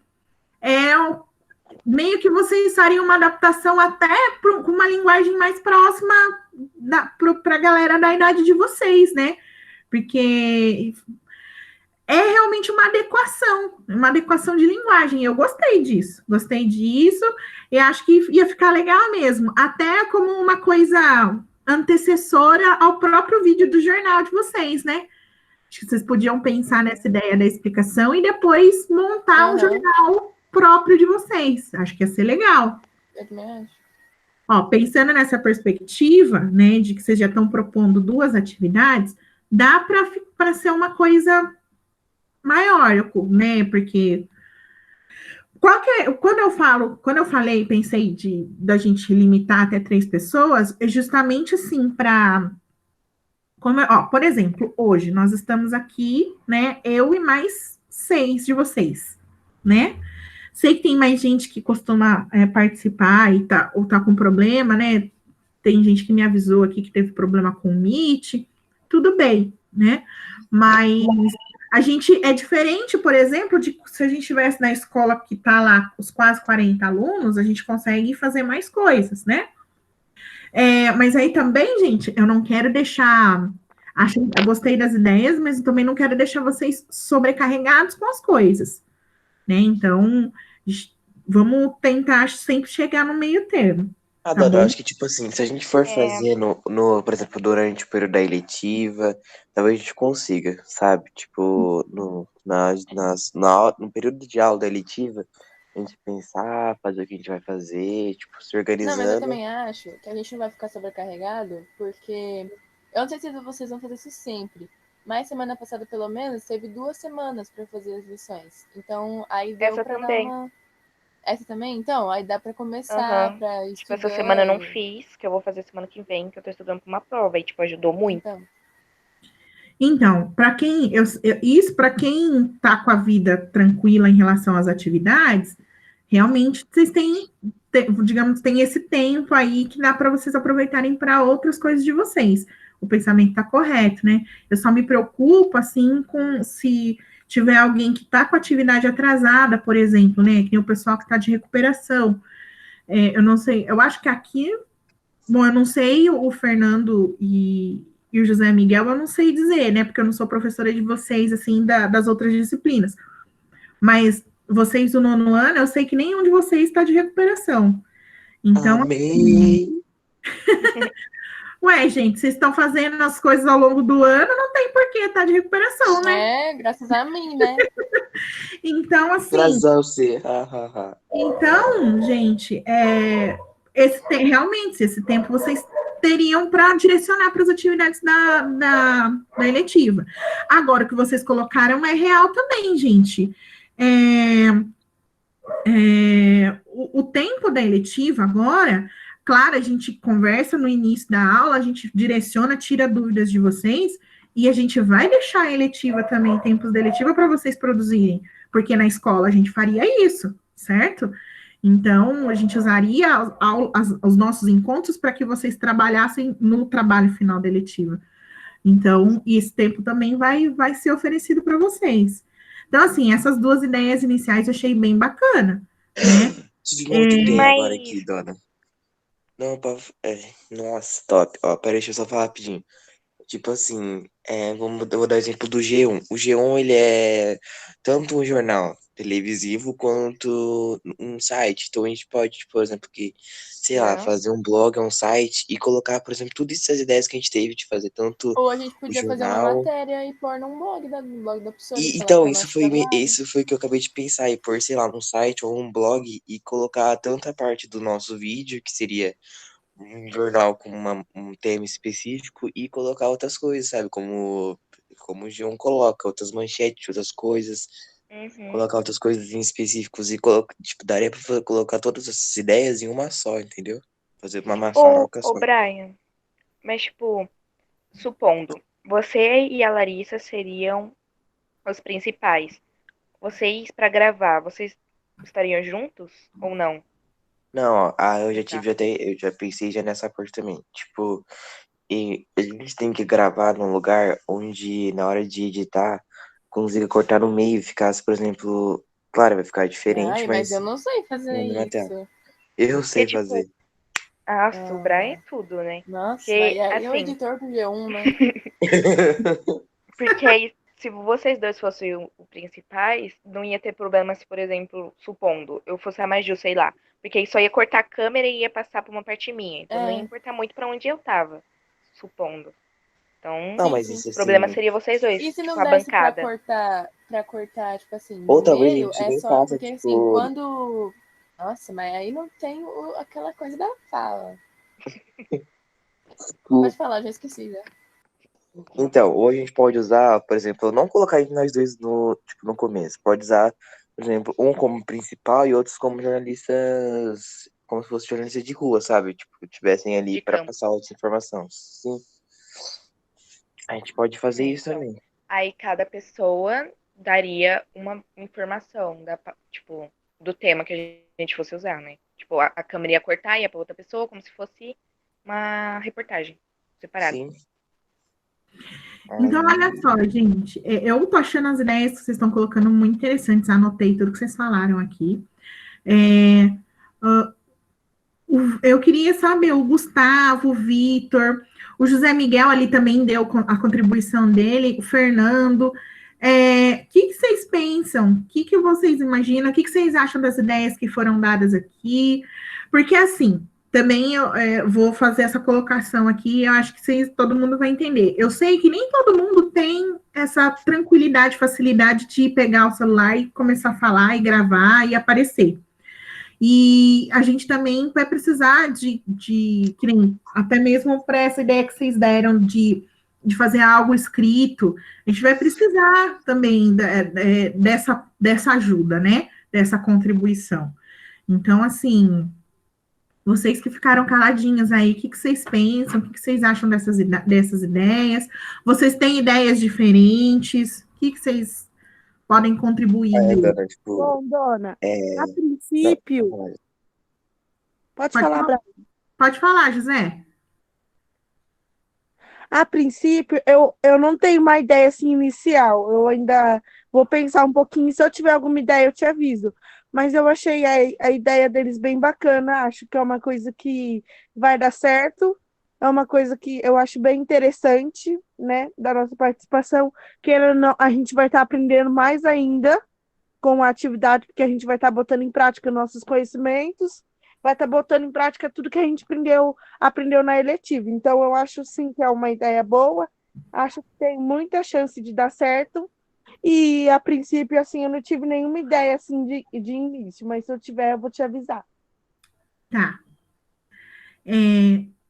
meio que vocês fariam uma adaptação até com uma linguagem mais próxima para a galera da idade de vocês, né? Porque é realmente uma adequação de linguagem. Eu gostei disso, e acho que ia ficar legal mesmo, até como uma coisa antecessora ao próprio vídeo do jornal de vocês, né? Acho que vocês podiam pensar nessa ideia da explicação e depois montar um Aham, jornal próprio de vocês. Acho que ia ser legal. eu também acho. Ó, pensando nessa perspectiva, né, de que vocês já estão propondo 2 atividades, dá para ser uma coisa maior, né? Porque quando eu falei, pensei da gente limitar até 3 pessoas, é justamente assim para, por exemplo, hoje nós estamos aqui, né? Eu e mais 6 de vocês, né? Sei que tem mais gente que costuma participar ou tá com problema, né? Tem gente que me avisou aqui que teve problema com o Meet, tudo bem, né? Mas a gente é diferente, por exemplo, de se a gente estivesse na escola que está lá os quase 40 alunos, a gente consegue fazer mais coisas, né? Mas aí também, gente, eu não quero deixar. Eu gostei das ideias, mas eu também não quero deixar vocês sobrecarregados com as coisas, né? Então, vamos tentar sempre chegar no meio termo, tá Adoro, eu bom? acho que, tipo assim, se a gente for É, fazer por exemplo, durante o período da eletiva, talvez a gente consiga, sabe? Tipo, no período de aula da eletiva, a gente pensar, fazer o que a gente vai fazer, tipo, se Não, mas eu organizando. também acho que a gente não vai ficar sobrecarregado, porque eu não sei se vocês vão fazer isso sempre, mas semana passada, pelo menos, teve 2 semanas para fazer as lições. Então, aí deu essa para dar também. uma. Essa também? Então, aí dá para começar, Aham. para ir Tipo, essa semana eu não estudando. fiz, que eu vou fazer semana que vem, que eu tô estudando pra uma prova, e, tipo, ajudou muito. Então, para quem isso para quem está com a vida tranquila em relação às atividades, realmente vocês digamos, tem esse tempo aí que dá para vocês aproveitarem para outras coisas de vocês. O pensamento está correto, né? Eu só me preocupo assim com se tiver alguém que está com atividade atrasada, por exemplo, né? Que tem o pessoal que está de recuperação. Eu não sei, eu acho que aqui, bom, eu não sei o Fernando e o José Miguel, eu não sei dizer, né? Porque eu não sou professora de vocês, assim, das outras disciplinas. Mas vocês do 9º ano, eu sei que nenhum de vocês está de recuperação. Então, Amém! ué, gente, vocês estão fazendo as coisas ao longo do ano, não tem por que estar de recuperação, né? Graças a mim, né? Então, assim, Prazer você. Ha, ha, ha. então, gente, realmente, esse tempo vocês teriam para direcionar para as atividades da eletiva. Agora, o que vocês colocaram é real também, gente. O tempo da eletiva agora, claro, a gente conversa no início da aula, a gente direciona, tira dúvidas de vocês, E a gente vai deixar a eletiva também, tempos de eletiva para vocês produzirem, porque na escola a gente faria isso, certo? Então, a gente usaria os nossos encontros para que vocês trabalhassem no trabalho final da eletiva. Então, esse tempo também vai ser oferecido para vocês. Então, assim, essas duas ideias iniciais eu achei bem bacana, né? Tive uma outra ideia agora Mas aqui, Dona. Não, nossa, top. Ó, peraí, deixa eu só falar rapidinho. Tipo assim, eu vou dar exemplo do G1. O G1, ele é tanto um jornal televisivo quanto um site. Então a gente pode, por exemplo, sei lá, não. fazer um blog, um site e colocar, por exemplo, todas essas ideias que a gente teve de fazer tanto Ou a gente o podia fazer uma jornal. matéria e pôr num blog da pessoa e falar que Então, é o nosso trabalho. isso foi o que eu acabei de pensar, e pôr, sei lá, um site ou um blog e colocar tanto a parte do nosso vídeo, que seria um jornal com um tema específico, e colocar outras coisas, sabe? Como o João coloca, outras manchetes, outras coisas, Uhum. colocar outras coisas em específicos e tipo, daria pra colocar todas essas ideias em uma só, entendeu? Fazer uma maçaroca Ô, só. Brian, mas tipo, supondo, você e a Larissa seriam os principais. Vocês, pra gravar, vocês estariam juntos ou não? Não, ó, eu já Tá. tive até, eu já pensei já nessa parte também. Tipo, e a gente tem que gravar num lugar onde, na hora de editar, consiga cortar no meio e ficasse, por exemplo, claro, vai ficar diferente, Ai, mas eu mas não sei fazer na mesma tela. isso. Eu Porque, sei tipo, fazer. o Brian é tudo, né? Nossa, Porque, aí é o assim, editor do G1, né? porque aí, se vocês dois fossem os principais, não ia ter problema se, por exemplo, supondo, eu fosse a Maju, sei lá. Porque aí só ia cortar a câmera e ia passar pra uma parte minha. Então não ia É, importar muito pra onde eu tava, supondo. Então, Não, sim, mas sim. isso o problema assim. seria vocês dois, E se tipo, não a desse bancada. pra cortar, tipo assim, Ou no talvez a meio, gente é nem só. faça, Porque assim, tipo. quando. Nossa, mas aí não tem aquela coisa da fala. Pode falar, já esqueci já. Então, ou a gente pode usar, por exemplo, não colocar nós dois no começo. Pode usar, por exemplo, um como principal e outros como jornalistas, como se fossem jornalistas de rua, sabe? Tipo, tivessem ali De para campo. passar outra informação. Sim, a gente pode fazer isso Então, também. aí cada pessoa daria uma informação, tipo, do tema que a gente fosse usar, né? Tipo, a câmera ia cortar, ia pra outra pessoa, como se fosse uma reportagem separada. Sim. Então, olha Aí, só, gente, eu tô achando as ideias que vocês estão colocando muito interessantes, anotei tudo que vocês falaram aqui. É, eu queria saber, o Gustavo, o Vitor, o José Miguel ali também deu a contribuição dele, o Fernando. O que vocês pensam? O que vocês imaginam? O que vocês acham das ideias que foram dadas aqui? Porque, assim, também eu vou fazer essa colocação aqui, eu acho que todo mundo vai entender. Eu sei que nem todo mundo tem essa tranquilidade, facilidade de pegar o celular e começar a falar e gravar e aparecer. E a gente também vai precisar que nem, até mesmo para essa ideia que vocês deram de fazer algo escrito, a gente vai precisar também dessa ajuda, né? Dessa contribuição. Então, assim, vocês que ficaram caladinhos aí, o que vocês pensam? O que vocês acham dessas ideias? Vocês têm ideias diferentes? O que vocês podem contribuir aí? Dana, tipo, Bom, dona, a não, princípio, pode Pode, falar, pode falar, José. a princípio, eu não tenho uma ideia assim inicial. Eu ainda vou pensar um pouquinho. Se eu tiver alguma ideia, eu te aviso. Mas eu achei a ideia deles bem bacana. Acho que é uma coisa que vai dar certo. É uma coisa que eu acho bem interessante, né? Da nossa participação. Querendo ou não, a gente vai estar aprendendo mais ainda com a atividade, porque a gente vai estar botando em prática nossos conhecimentos, vai estar botando em prática tudo que a gente aprendeu na eletiva. Então, eu acho sim que é uma ideia boa, acho que tem muita chance de dar certo. E a princípio, assim, eu não tive nenhuma ideia assim de início, mas se eu tiver, eu vou te avisar. Tá.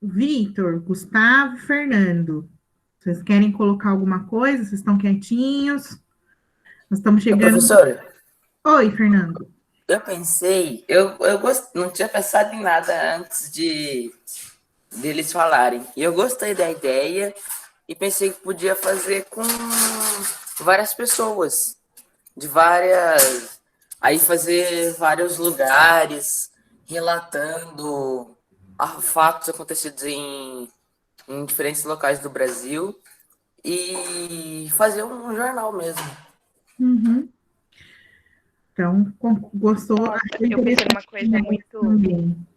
Vitor, Gustavo, Fernando. Vocês querem colocar alguma coisa? Vocês estão quietinhos? Nós estamos Ô, chegando. professora, Oi, Fernando. eu pensei, não tinha pensado em nada antes deles falarem. E eu gostei da ideia e pensei que podia fazer com várias pessoas, de várias. Aí fazer vários lugares, relatando fatos acontecidos em diferentes locais do Brasil e fazer um jornal mesmo. Uhum. Então, gostou? Nossa, Achei eu pensei numa interessante coisa muito. também.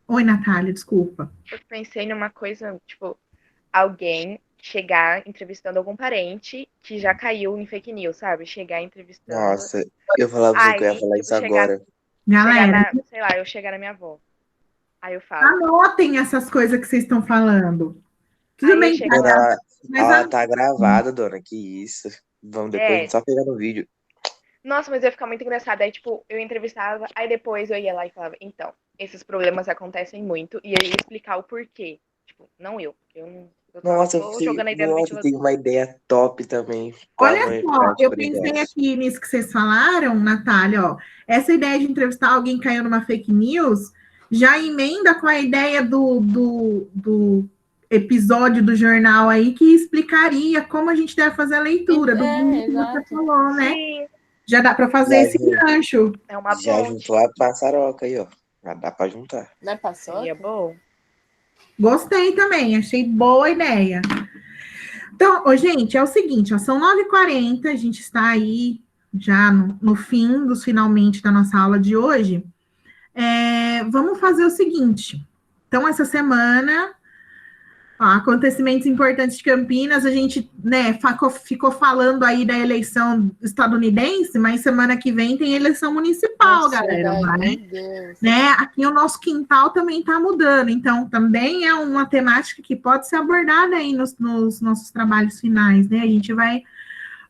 Oi, Natália, desculpa. Eu pensei numa coisa, tipo, alguém chegar entrevistando algum parente que já caiu em fake news, sabe? Chegar entrevistando. Nossa, eu falava pra você que eu ia Aí, falar tipo, isso agora. Galera, sei lá, eu chegar na minha avó. Aí eu falo. anotem essas coisas que vocês estão falando. Tudo Aí eu bem, chegar Dona, lá. mas ela tá gravada, dona, que isso. Vamos depois a gente É. só pegar no vídeo. Nossa, mas ia ficar muito engraçado. Aí, tipo, eu entrevistava, aí depois eu ia lá e falava, então, esses problemas acontecem muito, e eu ia explicar o porquê. Tipo, não eu, porque eu só Nossa, tô jogando a ideia no nossa, tem ventilador. uma ideia top também pra olha pôr em só, prática eu o pensei negócio. aqui nisso que vocês falaram, Natália, ó. Essa ideia de entrevistar alguém que caiu numa fake news já emenda com a ideia do episódio do jornal aí que explicaria como a gente deve fazer a leitura do vídeo que você Exato. falou, né? Sim, Já dá para fazer Já, esse gancho. é uma já ponte. juntou a passaroca aí, ó. Já dá pra juntar. Não é paçoca? Seria bom. Gostei também, achei boa ideia. Então, gente, é o seguinte, ó, são 9h40, a gente está aí já no fim dos finalmente da nossa aula de hoje. Vamos fazer o seguinte. Então, essa semana, ó, acontecimentos importantes de Campinas, a gente, né, ficou falando aí da eleição estadunidense, mas semana que vem tem eleição municipal, Nossa, galera. verdade, Vai, meu Deus. né? Aqui o nosso quintal também está mudando, então também é uma temática que pode ser abordada aí nos nossos trabalhos finais, né?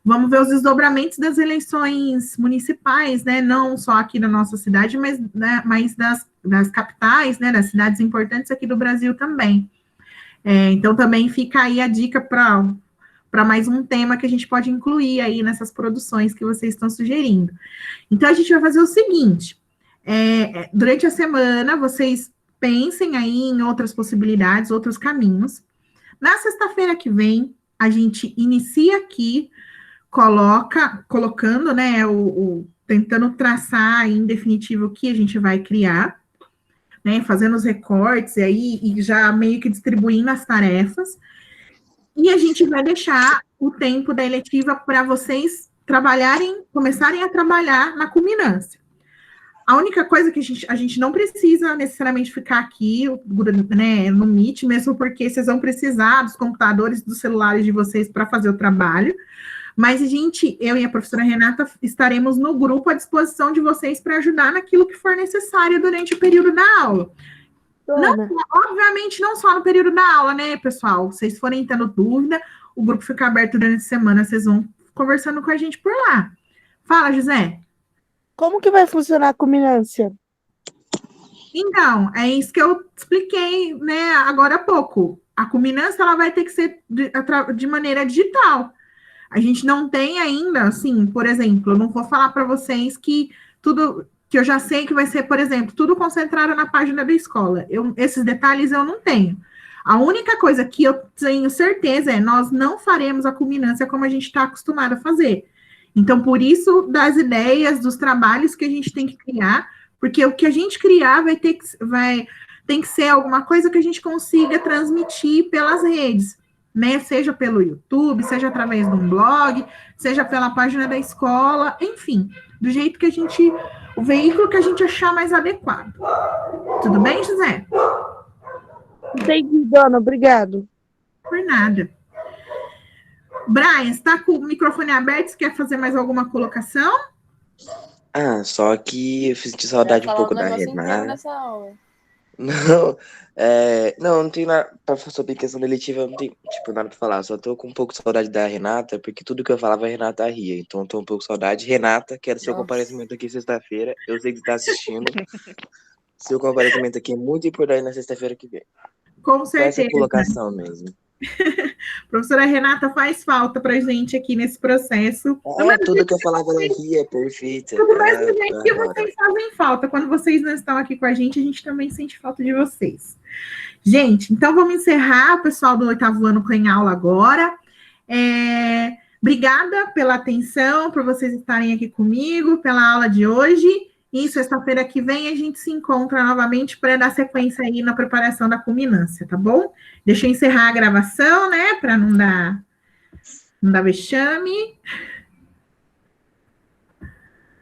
Vamos ver os desdobramentos das eleições municipais, né? Não só aqui na nossa cidade, mas, né, mas das capitais, né? Das cidades importantes aqui do Brasil também. Então também fica aí a dica para mais um tema que a gente pode incluir aí nessas produções que vocês estão sugerindo. Então a gente vai fazer o seguinte. Durante a semana, vocês pensem aí em outras possibilidades, outros caminhos. Na sexta-feira que vem, a gente inicia aqui, colocando, né, tentando traçar aí, em definitivo o que a gente vai criar, né, fazendo os recortes aí e já meio que distribuindo as tarefas. E a gente vai deixar o tempo da eletiva para vocês começarem a trabalhar na culminância. A única coisa que a gente não precisa necessariamente ficar aqui, né, no Meet, mesmo porque vocês vão precisar dos computadores, dos celulares de vocês para fazer o trabalho. Mas eu e a professora Renata estaremos no grupo à disposição de vocês para ajudar naquilo que for necessário durante o período da aula. Obviamente, não só no período da aula, né, pessoal? Se vocês forem tendo dúvida, o grupo fica aberto durante a semana, vocês vão conversando com a gente por lá. Fala, José. Como que vai funcionar a culminância? Então, é isso que eu expliquei, né, agora há pouco. A culminância, ela vai ter que ser de maneira digital. A gente não tem ainda, assim, por exemplo, eu não vou falar para vocês que tudo, que eu já sei que vai ser, por exemplo, tudo concentrado na página da escola. Esses detalhes eu não tenho. A única coisa que eu tenho certeza é nós não faremos a culminância como a gente está acostumado a fazer. Então, por isso, das ideias, dos trabalhos que a gente tem que criar, porque o que a gente criar tem que ser alguma coisa que a gente consiga transmitir pelas redes, né? Seja pelo YouTube, seja através de um blog, seja pela página da escola, enfim, do jeito que o veículo que a gente achar mais adequado. Tudo bem, José? Entendi, dona, obrigado. Por nada. Brian, está com o microfone aberto? Você quer fazer mais alguma colocação? Só que eu senti saudade um pouco da Renata. Nessa aula. Não tem nada pra sobre questão da eletiva, eu não tenho, tipo, nada pra falar. Só tô com um pouco de saudade da Renata, porque tudo que eu falava a Renata ria. Então eu tô um pouco de saudade. Renata, quero seu comparecimento aqui sexta-feira. Eu sei que você tá assistindo. Seu comparecimento aqui é muito importante na sexta-feira que vem. Com certeza. Essa colocação mesmo. Professora Renata faz falta pra gente aqui nesse processo. Tudo que eu falava ela ria, perfeito. Tudo mais do jeito que vocês fazem falta. Quando vocês não estão aqui com a gente também sente falta de vocês. Gente, então vamos encerrar, pessoal do 8º ano com em aula agora. Obrigada pela atenção, por vocês estarem aqui comigo, pela aula de hoje. E sexta-feira que vem a gente se encontra novamente para dar sequência aí na preparação da culminância, tá bom? Deixa eu encerrar a gravação, né, para não dar vexame.